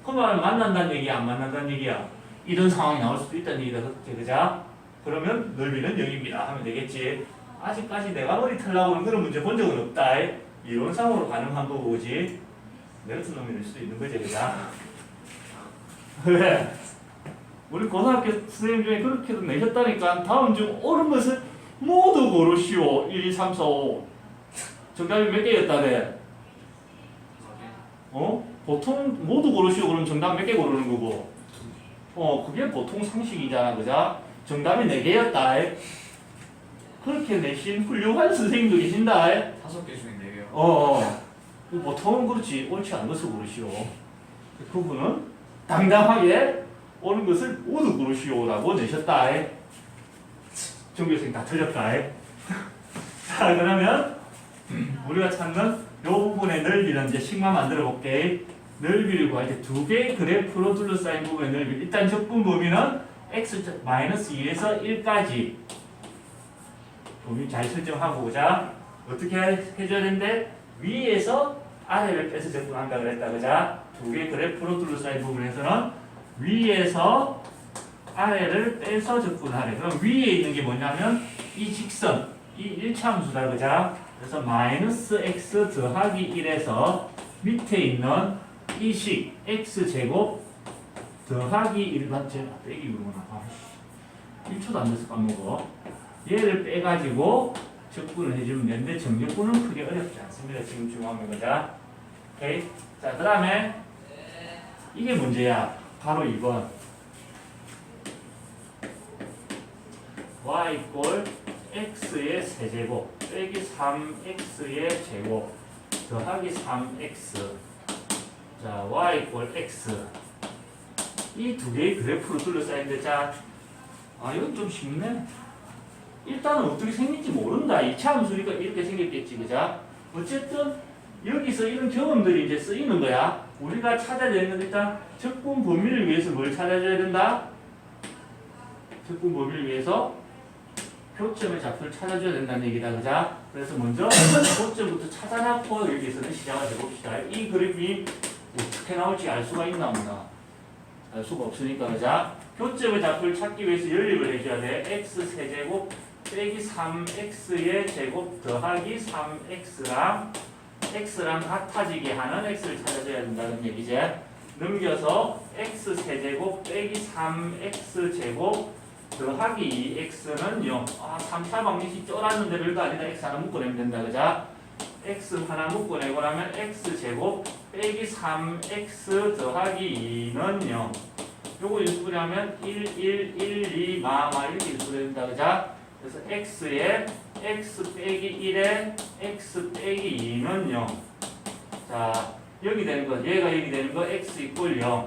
그러면 만난다는 얘기야, 안 만난다는 얘기야? 이런 상황이 나올 수도 있다는 얘기다. 그자? 그러면 넓이는 0입니다 하면 되겠지. 아직까지 내가 머리 털라고 하는 그런 문제 본 적은 없다. 이론상으로 가능한 거지. 내 같은 놈이 될 수도 있는 거지, 그자? 왜? 우리 고등학교 선생님 중에 그렇게도 내셨다니까. 다음 중 옳은 것을 모두 고르시오. 1, 2, 3, 4, 5. 정답이 몇 개였다네? 보통 모두 고르시오. 그러면 정답 몇 개 고르는 거고. 그게 보통 상식이잖아, 그자? 정답이 4개였다. 그렇게 내신 훌륭한 선생님도 계신다. 5개 중에 4개요. 보통은 그렇지. 옳지 않은 것을 고르시오. 그분은 당당하게 옳은 것을 모두 고르시오라고 내셨다. 정교생 다 틀렸다. 자, 그러면 우리가 찾는 이 부분의 넓이는 이제 식만 만들어 볼게. 넓이를 구할 때 두 개의 그래프로 둘러싸인 부분의 넓이. 일단 적분 범위는 x-2에서 1까지 범위 잘 설정하고 보자. 어떻게 해줘야 되는데 위에서 아래를 빼서 적분한다 그랬다, 그자? 두 개의 그래프로 둘러싸인 부분에서는 위에서 아래를 빼서 적분하래. 그럼 위에 있는 게 뭐냐면 이 직선, 이 일차함수다, 그자? 그래서 마이너스 x 더하기 1에서 밑에 있는 이 식 x제곱 더하기 1 맞지? 빼기 그러구나. 1초도 안 돼서 까먹어. 얘를 빼가지고 적분을 해주면 되는데 정적분은 크게 어렵지 않습니다. 지금 중요한 거자. 오케이? 자, 그 다음에 이게 문제야. 바로 2번. y 이꼴 x의 세제곱 빼기 3x의 제곱 더하기 3x. 자, y 이꼴 x. 이 두 개의 그래프로 둘러싸인데, 자, 이건 좀 쉽네. 일단은 어떻게 생긴지 모른다. 이차 함수니까 이렇게 생겼겠지, 그자? 어쨌든 여기서 이런 경험들이 이제 쓰이는 거야. 우리가 찾아야 되는 건 일단 적분 범위를 위해서 뭘 찾아줘야 된다? 적분 범위를 위해서 표점의 좌표를 찾아줘야 된다는 얘기다, 그자? 그래서 먼저 표점부터 찾아놓고 여기서는 시작을 해봅시다. 이 그림이 어떻게 나올지 알 수가 있나 없나? 알 수가 없으니까, 그자? 표점의 좌표를 찾기 위해서 연립을 해줘야 돼. x 세제곱 빼기 3x의 제곱 더하기 3x랑 x랑 같아지게 하는 x를 찾아줘야 된다는 얘기지. 넘겨서 x 세제곱 빼기 3x 제곱 더하기 2x는 0. 3차 방정식 쫄았는데 별거 아니다. x 하나 묶어내면 된다, 그자? x 하나 묶어내고 나면 x 제곱 빼기 3x 더하기 2는 0. 요거 인수분해하면 1, 1, 1, 2, 마마 이렇게 인수분해된다, 그자? 그래서 x에 x 빼기 1에 x 빼기 2는 0. 자, 여기 되는 거, 얘가 여기 되는 거 x 이꼴 0.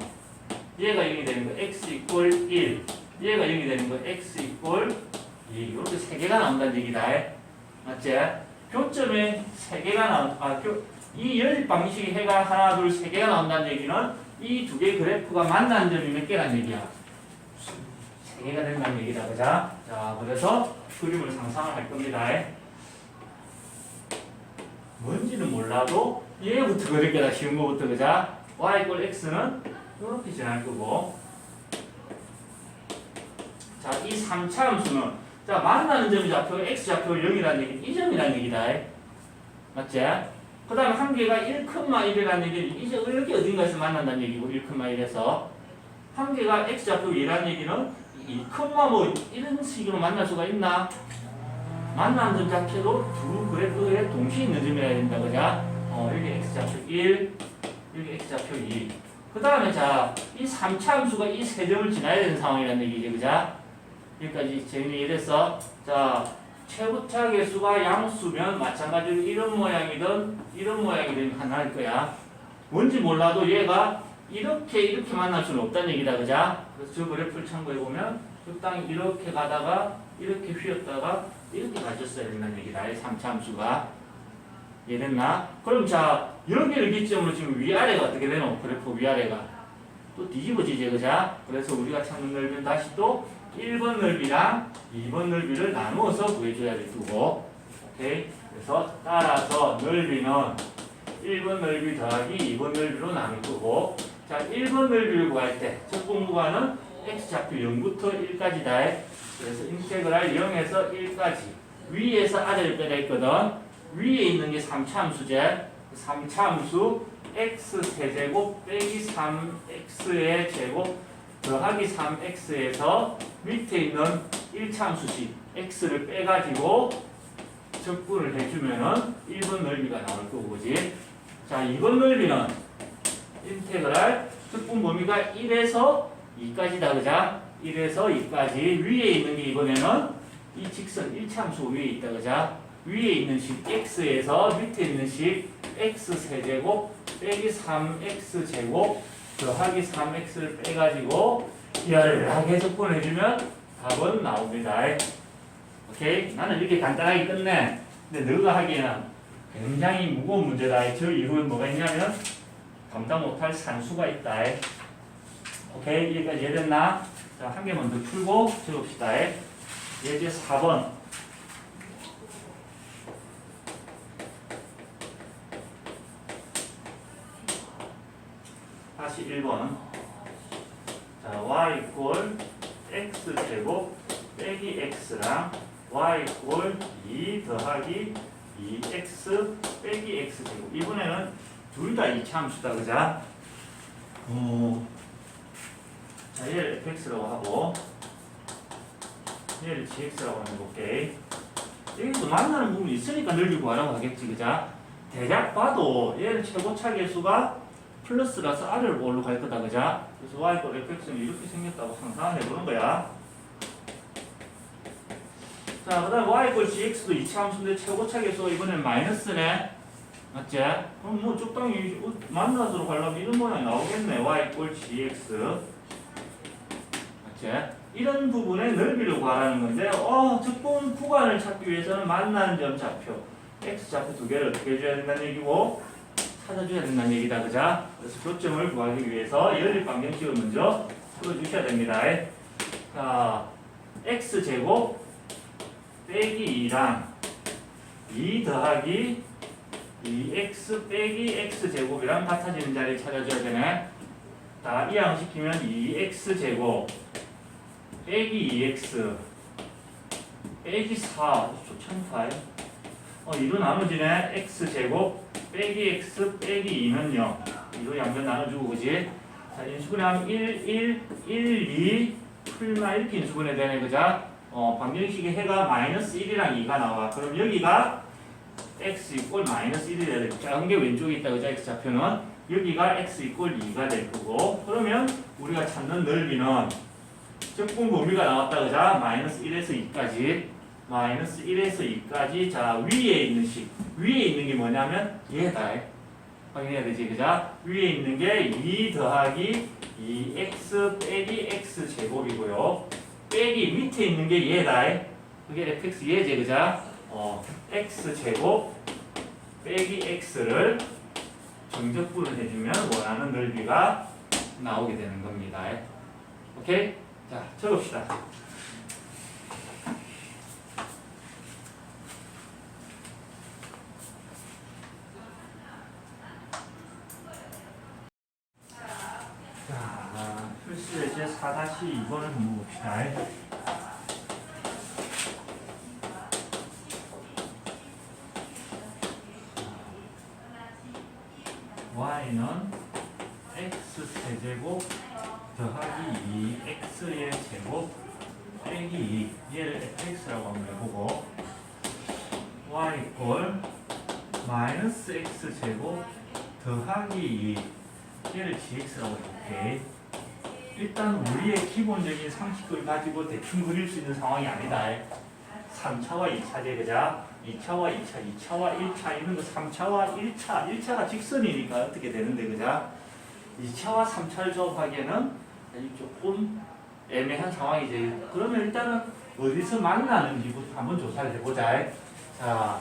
얘가 여기 되는 거 x 이꼴 1. 얘가 0이 되는 거 x 이꼴 2 이렇게 3개가 나온다는 얘기다. 맞지? 교점에 3개가 이 연립 방식의 해가 하나, 둘, 3개가 나온다는 얘기는 이 두 개의 그래프가 만나는 점이 몇 개란 얘기야? 3개가 된다는 얘기다. 그자? 자, 그래서 그림을 상상을 할 겁니다. 뭔지는 몰라도 얘부터 그릴 거다. 쉬운 거부터. 그자? y 이꼴 x는 이렇게 지날 거고. 자, 이 3차 함수는 자, 만나는 점이 좌표, x 좌표 0이라는 얘기는 이 점이라는 얘기다. 맞지? 그 다음에 한 개가 1,1이라는 얘기는 이제 이렇게 어딘가에서 만난다는 얘기고 1,1에서 한 개가 x 좌표 2라는 얘기는 2, 뭐 이런 식으로 만날 수가 있나? 만나는 점 자체도 두 그래프에 동시에 있는 점이라 해야 된다. 그죠? 여기 x 좌표 1, 여기 x 좌표 2. 그 다음에 자, 이 3차 함수가 이 세 점을 지나야 되는 상황이라는 얘기지. 그죠? 여기까지 정리해서 자, 최고차 계수가 양수면 마찬가지로 이런 모양이든 하나일 거야. 뭔지 몰라도 얘가 이렇게 만날 수는 없다는 얘기다. 그자? 그래서 저 그래프를 참고해 보면 적당히 이렇게 가다가 이렇게 휘었다가 이렇게 가졌어야 된다는 얘기다. 3차 함수가. 이해됐나? 그럼 자, 여기를 기점으로 지금 위아래가 어떻게 되노? 그래프 위아래가 또 뒤집어지지. 그자? 그래서 우리가 찾는 넓이는 다시 또 1번 넓이랑 2번 넓이를 나누어서 구해줘야 되고, 오케이? 그래서 따라서 넓이는 1번 넓이 더하기 2번 넓이로 나눌 거고, 자, 1번 넓이를 구할 때 첫 공구간은 x좌표 0부터 1까지다. 그래서 인테그랄 0에서 1까지 위에서 아래를 빼라 했거든. 위에 있는 게 3차 함수제. 3차 함수 x 세제곱 빼기 3x의 제곱 더하기 3x에서 밑에 있는 1차 함수식 x를 빼가지고 적분을 해주면은 1번 넓이가 나올 거고, 그지? 자, 2번 넓이는 인테그랄 적분 범위가 1에서 2까지다. 그자? 1에서 2까지 위에 있는 게 이번에는 이 직선 1차 함수 위에 있다. 그자? 위에 있는 식 x에서 밑에 있는 식 x 세제곱 빼기 3x 제곱 더하기 3x를 빼가지고 연락해 적분해주면 답은 나옵니다. 오케이? 나는 이렇게 간단하게 끝내. 근데 너가 하기에는 굉장히 무거운 문제다. 저 이후에 뭐가 있냐면 감당 못할 산수가 있다. 오케이? 여기까지 이해됐나? 자, 한 개만 더 풀고 적읍시다. 예제 4번. 다시 1번. 자, y 이꼴 x제곱 빼기 x랑 y 이꼴 2 더하기 2x 빼기 x제곱. 이번에는 둘 다 2차 함수다. 그자? 자, 얘를 fx라고 하고 얘를 gx라고 해볼게. 여기서 만나는 부분이 있으니까 넓이 구하라고 하겠지. 그자? 대략 봐도 얘를 최고차 계수가 플러스라서 아래로 올라갈 거다. 그자? 그래서 y 이꼴 fx는 이렇게 생겼다고 상상을 해보는 거야. 자, 그 다음에 y 이꼴 gx도 2차 함수인데 최고차 계수가 이번엔 마이너스네. 맞지? 그럼 뭐 적당히 만나서 가려면 이런 모양이 나오겠네. y 이꼴 gx. 맞지? 이런 부분의 넓이를 구하라는 건데, 적분 구간을 찾기 위해서는 만나는 점 좌표, x 좌표 두 개를 어떻게 해줘야 된다는 얘기고, 찾아줘야 된다는 얘기다. 그자? 그래서 교점을 구하기 위해서 연립 방정식을 먼저 풀어주셔야 됩니다. 자, x제곱 빼기 2랑 2 더하기 2x 빼기 x제곱이랑 같아지는 자리를 찾아줘야 되네. 자, 이항시키면 2x제곱 빼기 2x 빼기 4 1000파이 이로 나머지네. x제곱 빼기 x 빼기 2는 0 이로 양변 나눠주고, 그지? 자, 인수분해하면 1, 1, 1, 2 풀마 이렇게 인수분해 되네. 그자? 방정식의 해가 마이너스 1이랑 2가 나와. 그럼 여기가 x 이꼴 마이너스 1이 돼야 돼. 작은 게 왼쪽에 있다. 그자? x 좌표는 여기가 x 이꼴 2가 될 거고, 그러면 우리가 찾는 넓이는 적분 범위가 나왔다. 그자? 마이너스 1에서 2까지 마이너스 1에서 2까지. 자, 위에 있는 식 위에 있는 게 뭐냐면 얘다. 확인해야 되지. 그자? 위에 있는 게 2 더하기 2x 빼기 x 제곱이고요. 빼기 밑에 있는 게 얘다. 그게 fx 얘지, 그자? x제곱 빼기 x를 정적분을 해주면 원하는 넓이가 나오게 되는 겁니다. 오케이? 자, 적읍시다. 자, 필수 예제 4-2번을 한번 봅시다. y는 x세제곱 더하기 2x의 제곱 빼기 2 얘를 fx라고 한번 해보고 y 이꼴 마이너스 x제곱 더하기 2 얘를 gx라고 해볼게. 일단 우리의 기본적인 상식을 가지고 대충 그릴 수 있는 상황이 아니다. 3차와 2차제 그자? 2차와 2차, 2차와 1차 있는 거 3차와 1차, 1차가 직선이니까 어떻게 되는데 그자? 2차와 3차를 조합하기에는 조금 애매한 상황이지. 그러면 일단은 어디서 만나는지부터 한번 조사를 해보자. 자,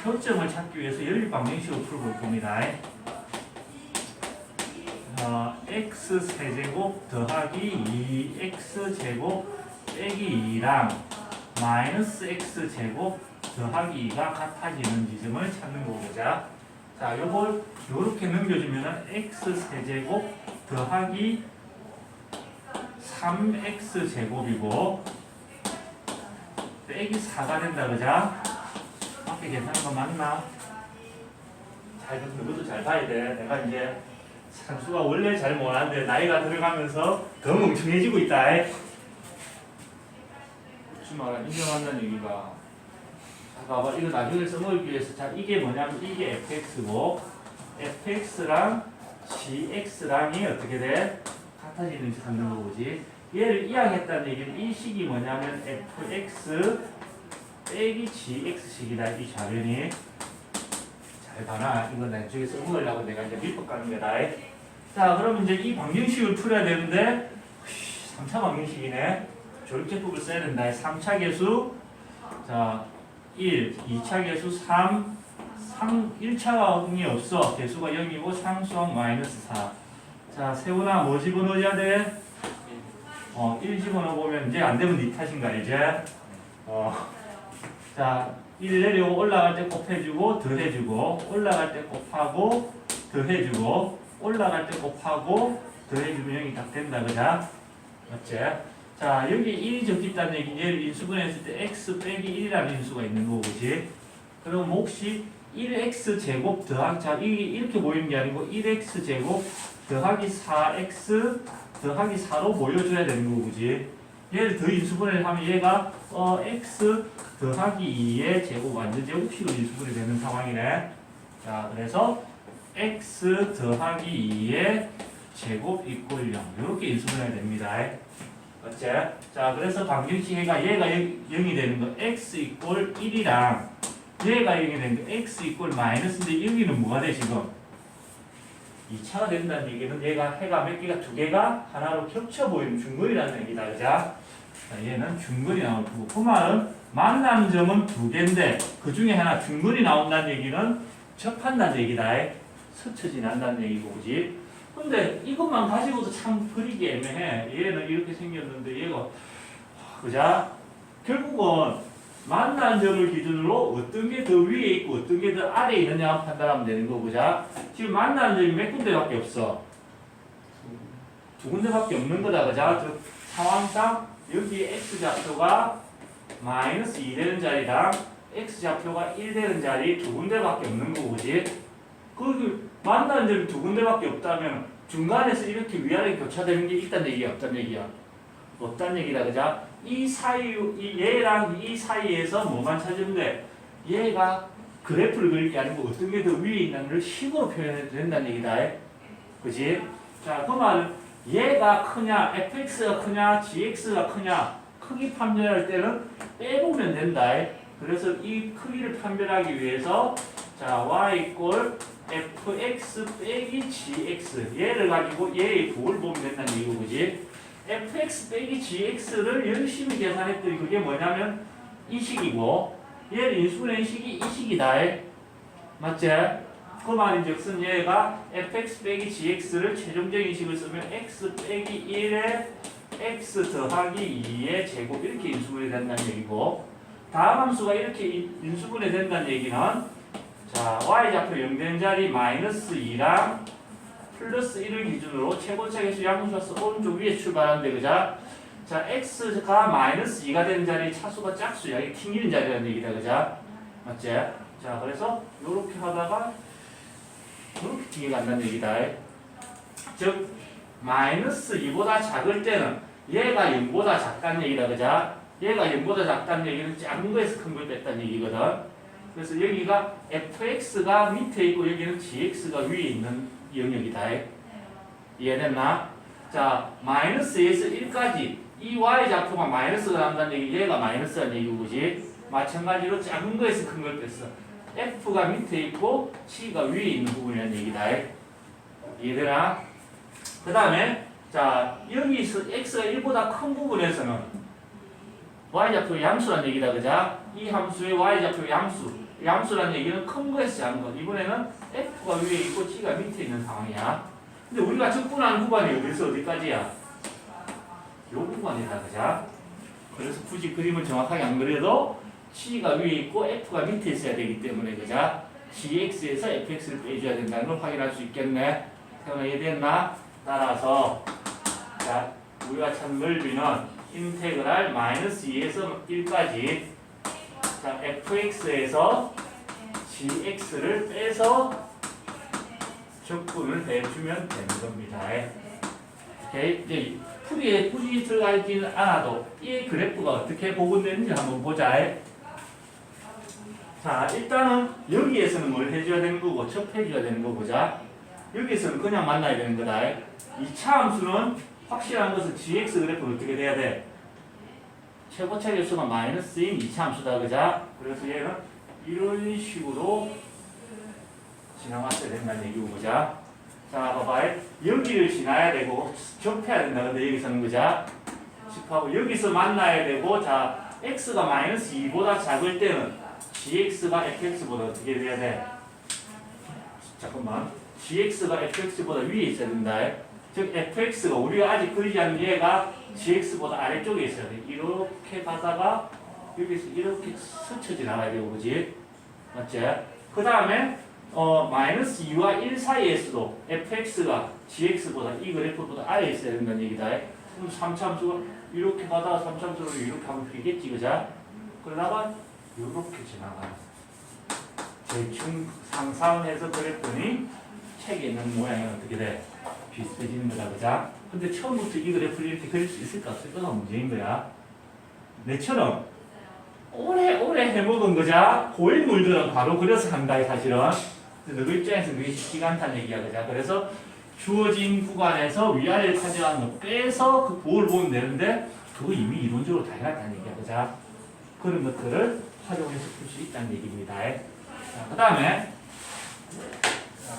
표점을 찾기 위해서 연립 방정식을 풀어볼 겁니다. x세제곱 더하기 2x제곱 빼기 2랑 마이너스 x제곱 더하기 2가 같아지는 지점을 찾는 거보자. 자, 요걸 요렇게 넘겨주면은 x세제곱 더하기 3x제곱이고 빼기 4가 된다, 그자? 앞에 계산한 거 맞나? 그것도 잘 봐야 돼. 내가 이제 산수가 원래 잘 못하는데 나이가 들어가면서 더 멍청해지고 있다. 그렇지 마라. 인정한다는 얘기가. 자, 봐봐. 이거 나중에 써먹기 위해서. 자, 이게 뭐냐면 이게 fx고 fx랑 gx랑이 어떻게 돼? 같아지는지 찾는 거지. 얘를 이항했다는 얘기는 이 식이 뭐냐면 fx 빼기 gx식이다. 이 좌변이. 잘 봐라. 이건 나중에 써먹으려고 내가 이제 밀법 가는 거다. 자, 그럼 이제 이 방정식을 풀어야 되는데 3차 방정식이네. 조립제법을 써야 된다. 3차 계수 자 1, 2차 계수 3, 1차가 없어. 개수가 0이고 상수항 마이너스 4. 자, 세훈아 뭐 집어넣어야 돼? 1 집어넣어보면 이제 안 되면 네 탓인가 이제? 자, 1 내려오고 올라갈 때 곱해주고 더해주고 올라갈 때 곱하고 더해주고 올라갈 때 곱하고 더해주면 0이 딱 된다, 그자? 맞지? 자, 여기 1이 적혀있다는 얘기는 얘를 인수분해했을 때 x 빼기 1이라는 인수가 있는 거고, 그지? 그럼 혹시 1x제곱 더하기, 자, 이렇게 보이는 게 아니고 1x제곱 더하기 4x 더하기 4로 보여줘야 되는 거고, 그지? 얘를 더 인수분해를 하면 얘가 x 더하기 2의 제곱 완전 제곱식으로 인수분해 되는 상황이네. 자, 그래서 x 더하기 2의 제곱 이꼴 0 이렇게 인수분해가 됩니다. 맞지? 자, 그래서 방정식 얘가 0이 되는 거 x 이꼴 1이랑 얘가 0이 되는 거 x 이꼴 마이너스인데 여기는 뭐가 돼 지금? 2차가 된다는 얘기는 얘가 해가 몇 개가 두 개가 하나로 겹쳐 보이는 중거리라는 얘기다, 그자? 자, 얘는 중거리 나올 거고 그 말은 만나는 점은 두 개인데 그 중에 하나 중거리 나온다는 얘기는 접한다는 얘기다. 스쳐 지난다는 얘기고, 그지? 근데 이것만 가지고도 참 그리기 애매해. 얘는 이렇게 생겼는데 얘가 그자? 결국은 만난 점을 기준으로 어떤 게 더 위에 있고 어떤 게 더 아래에 있느냐 판단하면 되는 거, 그자? 지금 만나는 점이 몇 군데밖에 없어? 두 군데밖에 없는 거다, 그자? 즉 상황상 여기 x좌표가 마이너스 2 되는 자리랑 x좌표가 1 되는 자리 두 군데밖에 없는 거고, 그지? 그 만나는 점이 두 군데밖에 없다면 중간에서 이렇게 위아래 교차되는 게 있다는 얘기야, 없다는 얘기야? 없다는 얘기다, 그자? 이 사이, 얘랑 이 사이에서 뭐만 찾으면 돼? 얘가 그래프를 그릴 게 아니고 어떤 게 더 위에 있는 걸 식으로 표현해도 된다는 얘기다, 그지? 자, 그 말은 얘가 크냐, fx가 크냐, gx가 크냐, 크기 판별할 때는 빼보면 된다. 그래서 이 크기를 판별하기 위해서 자, y 이꼴 fx 빼기 gx 얘를 가지고 얘의 부호를 보면 된다는 얘기고, 그지? fx 빼기 gx를 열심히 계산했더니 그게 뭐냐면 이 식이고 얘를 인수분해 식이 이 식이다. 맞지? 그 말인즉슨 얘가 fx 빼기 gx를 최종적인 식을 쓰면 x 빼기 1에 x 더하기 2의 제곱 이렇게 인수분해 된다는 얘기고 다음 함수가 이렇게 인수분해 된다는 얘기는 자 y좌표 0된 자리 마이너스 2랑 플러스 1을 기준으로 최고차 계수 양수에서 오른쪽 위에 출발한대 그자 자 x가 마이너스 2가 되는 자리 차수가 짝수야 이게 튕기는 자리라는 얘기다 그자 맞지? 자 그래서 요렇게 하다가 이렇게 튕겨 간다는 얘기다 즉 마이너스 2보다 작을 때는 얘가 0보다 작다는 얘기다 그자 얘가 0보다 작다는 얘기는 작은 거에서 큰 걸 뺐다는 얘기거든 그래서 여기가 fx가 밑에 있고 여기는 gx가 위에 있는 영역이다 이해됐나? 자 마이너스에서 1까지 이 y좌표가 마이너스가 난다는 얘기 얘가 마이너스라는 얘기고 그지? 마찬가지로 작은 거에서 큰 걸 뺐어 f가 밑에 있고 g가 위에 있는 부분이라는 얘기다 이해되나? 그 다음에 자 여기서 x가 1보다 큰 부분에서는 y좌표 양수라는 얘기다 그자? 이 함수의 y좌표 양수라는 얘기는 큰 거에서 작은 거 이번에는 f가 위에 있고 g가 밑에 있는 상황이야 근데 우리가 적분하는 구간이 어디서 어디까지야? 요 구간이다 그자? 그래서 굳이 그림을 정확하게 안 그려도 g가 위에 있고 f가 밑에 있어야 되기 때문에 그자? gx에서 fx를 빼줘야 된다는 걸 확인할 수 있겠네 그러면 이해됐나? 따라서 자 우리가 찾는 넓이는 인테그랄 마이너스 2에서 1까지 자 fx에서 gx를 빼서 적분을 해주면 되는 겁니다. 오케이? 이제 풀이에 굳이 들어가지는 않아도 이 그래프가 어떻게 구분되는지 한번 보자. 자 일단은 여기에서는 뭘 해줘야 되는 거고 첩해줘야 되는 거 보자. 여기에서는 그냥 만나야 되는 거다. 2차 함수는 확실한 것은 gx 그래프는 어떻게 돼야 돼? 최고차 계수가 마이너스인 2차 함수다 그자? 그래서 얘는 이런 식으로 지나갔어야 된다는 얘기고 보자. 자 봐봐 여기를 지나야 되고 접해야 된다 근데 여기서는 그자? 습하고 여기서 만나야 되고 자 x가 마이너스 2보다 작을 때는 gx가 fx보다 어떻게 돼야 돼? 잠깐만 gx가 fx보다 위에 있어야 된다. 즉 fx가 우리가 아직 그리지 않은 얘가 gx보다 아래쪽에 있어야 돼. 이렇게 가다가 여기서 이렇게 스쳐 지나가야 되고 그지? 맞지? 그 다음에 마이너스 2와 1 사이에서도 fx가 gx보다 이 그래프보다 아래에 있어야 된다는 얘기다. 그럼 3차함수가 이렇게 가다가 3차함수를 이렇게 하면 되겠지 그자? 그러다가 이렇게 지나가. 대충 상상해서 그랬더니 책에 있는 모양이 어떻게 돼? 비슷해지는 거다 그자? 근데 처음부터 이 그래프를 이렇게 그릴 수 있을까 없을까가 문제인 거야. 내처럼 오래 해먹은 거자 고인물들은 바로 그려서 한다 사실은. 너그 입장에서 그게 쉽지가 않다는 얘기야 그자? 그래서 주어진 구간에서 위아래를 차지하는 거 빼서 그 부호를 보면 되는데 그거 이미 이론적으로 다 해놨다는 얘기야 그자? 그런 것들을 활용해서 풀 수 있다는 얘기입니다. 그 다음에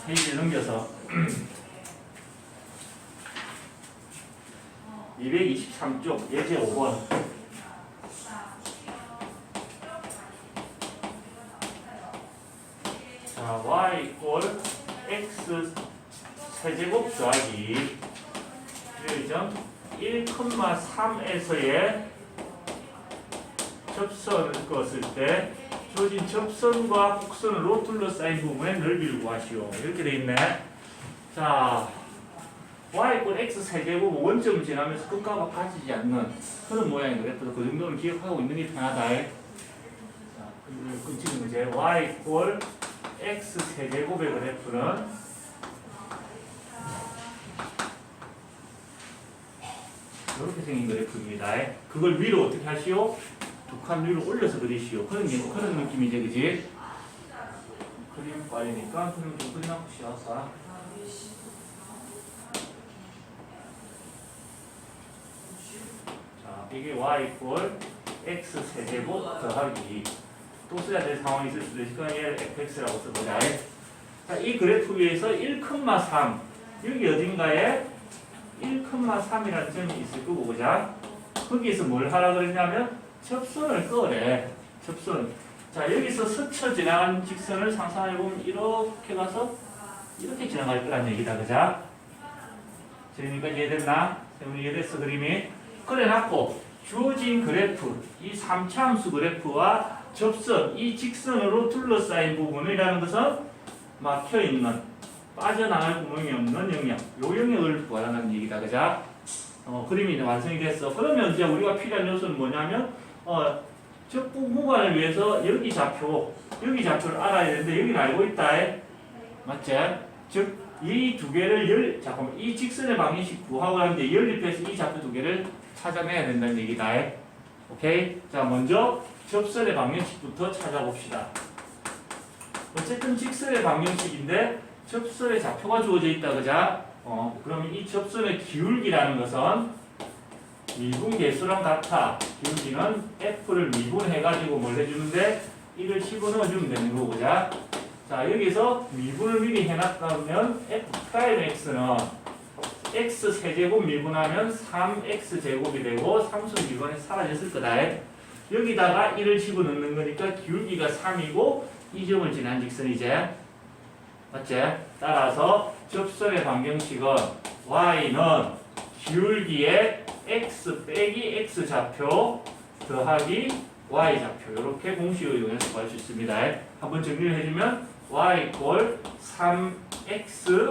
페이지를 넘겨서 223쪽 예제 5번 자 y 이꼴 x 세제곱 더하기 1.1,3에서의 접선을 그었을 때 주어진 접선과 곡선으로 둘러싸인 부분의 넓이를 구하시오. 이렇게 돼 있네. 자, y 이꼴 x 세제곱 원점을 지나면서 끝과 같아지지 않는 그런 모양인 그래프도 그 정도는 기억하고 있는 게 편하다. 자, 그 지금 이제 y 이꼴 x 세제곱의 그래프는 이렇게 생긴 그래프입니다. 그걸 위로 어떻게 하시오? 두 칸 위로 올려서 그리시오. 그런 느낌이지, 그지? 그림 빨리니까 그림 좀 그려놓고 쉬어서. 자, 이게 y 이꼴 x 세제곱 더하기 또 써야 될 상황이 있을 수도 있으니까 얘를 fx라고 써보자. 자, 이 그래프 위에서 1,3 여기 어딘가에 1,3이라는 점이 있을 거고, 그자? 거기에서 뭘 하라 그랬냐면 접선을 끄래. 접선. 자, 여기서 스쳐 지나간 직선을 상상해보면 이렇게 가서 이렇게 지나갈 거란 얘기다, 그자? 그러니까 이해됐나? 세훈이 이해됐어, 그림이? 그래놨고 주어진 그래프, 이 3차 함수 그래프와 접선, 이 직선으로 둘러싸인 부분이라는 것은 막혀있는, 빠져나갈 구멍이 없는 영역, 요 영역을 구하라는 얘기다, 그자? 그림이 이제 완성이 됐어. 그러면 이제 우리가 필요한 요소는 뭐냐면, 적분 구간을 위해서 여기 좌표를 알아야 되는데, 여기는 알고 있다. 맞지? 즉, 이 두 개를 잠깐만, 이 직선의 방정식 구하고 하는데 연립해서 이 좌표 두 개를 찾아내야 된다는 얘기다. 오케이? 자, 먼저 접선의 방정식부터 찾아봅시다. 어쨌든 직선의 방정식인데 접선의 좌표가 주어져 있다, 그자? 그러면 이 접선의 기울기라는 것은 미분 개수랑 같아. 기울기는 F를 미분해가지고 뭘 해주는데 1을 집어넣어주면 되는 거고, 그자? 자, 여기서 미분을 미리 해놨다면 F'X는 X 세제곱 미분하면 3X제곱이 되고 상수 미분이 사라졌을 거다. 여기다가 1을 집어넣는 거니까 기울기가 3이고 이 점을 지난 직선이지. 맞지? 따라서 접선의 방정식은 Y는 기울기에 X 빼기 X 좌표 더하기 Y 좌표, 이렇게 공식을 이용해서 구할 수 있습니다. 한번 정리를 해주면 y 꼴 3x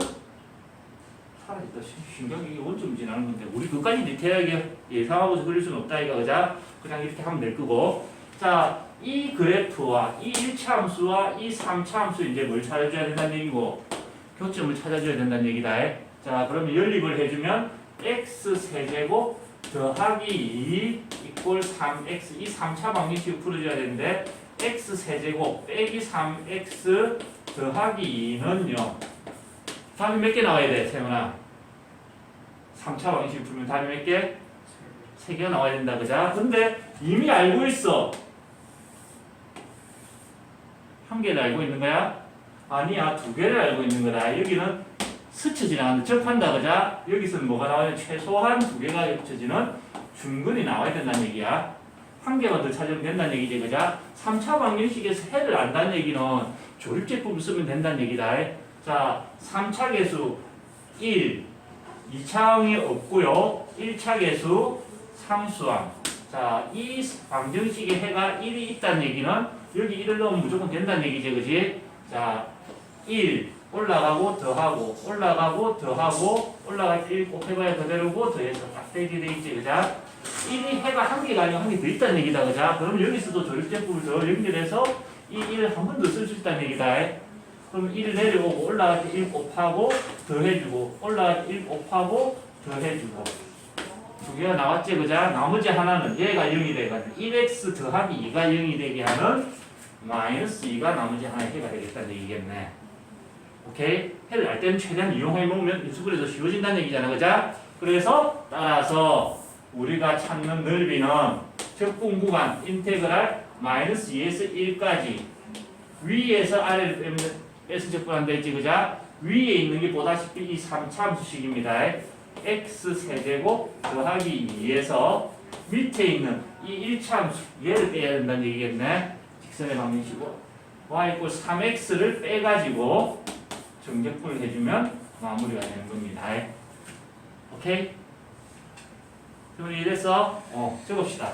사라졌다. 신경이 원점 지나는 건데 우리 그까지 디테일하게 예상하고서 그릴 수는 없다 이거, 그자? 그냥 이렇게 하면 될 거고. 자, 이 그래프와 이 1차 함수와 이 3차 함수 이제 뭘 찾아줘야 된다는 얘기고 교점을 찾아줘야 된다는 얘기다. 자, 그러면 연립을 해주면 x 세제곱 더하기 2 이꼴 3x, 이 3차 방정식을 풀어줘야 되는데 x 세제곱 빼기 3x 더하기 2는요. 답이 몇 개 나와야 돼, 세훈아? 3차 방정식 풀면 답이 몇 개? 3개가 나와야 된다, 그자? 근데 이미 알고 있어. 한 개를 알고 있는 거야? 아니야, 2개를 알고 있는 거다. 여기는 스쳐 지나가는데 접한다, 그자? 여기서는 뭐가 나와야 돼? 최소한 2개가 겹쳐지는 중근이 나와야 된다는 얘기야. 한 개만 더 찾으면 된다는 얘기지, 그자? 3차 방정식에서 해를 안다는 얘기는 조립제법을 쓰면 된다는 얘기다. 자, 3차 계수 1, 2차항이 없고요. 1차 계수 상수항. 자, 이 방정식의 해가 1이 있다는 얘기는 여기 1을 넣으면 무조건 된다는 얘기지, 그지? 자, 1 올라가고 더하고 올라가고 더하고 올라갈 때 1 곱해봐야 그대로고 더해서 딱 되게 돼 있지, 그자? 1이 해가 한 개가 아니고 한 개 더 있다는 얘기다, 그자? 그럼 여기서도 조립제법을 더 연결해서 이 1을 한 번 더 쓸 수 있다는 얘기다. 그럼 1 내려오고 올라갈 때 1 곱하고 더해주고 올라갈 때 1 곱하고 더해주고 두 개가 나왔지, 그자? 나머지 하나는 얘가 0이 돼가지고 1x 더하기 2가 0이 되게 하는 마이너스 2가 나머지 하나의 해가 되겠다는 얘기겠네. 오케이? 해를 알 때는 최대한 이용해 놓으면 인수분해서 쉬워진다는 얘기잖아, 그자? 그래서 따라서 우리가 찾는 넓이는 적분 구간 인테그랄 마이너스 2에서 1까지 위에서 아래를 빼면 S 적분한다 했지, 그자? 위에 있는 게 보다시피 이 3차 함수식입니다. x 세제곱 더하기 2에서 밑에 있는 이 1차 함수 얘를 빼야 된다는 얘기겠네. 직선의 방정식이고 y = 3x를 빼가지고 정적분을 해주면 마무리가 되는 겁니다. 오케이? 그럼 이래서 적읍시다.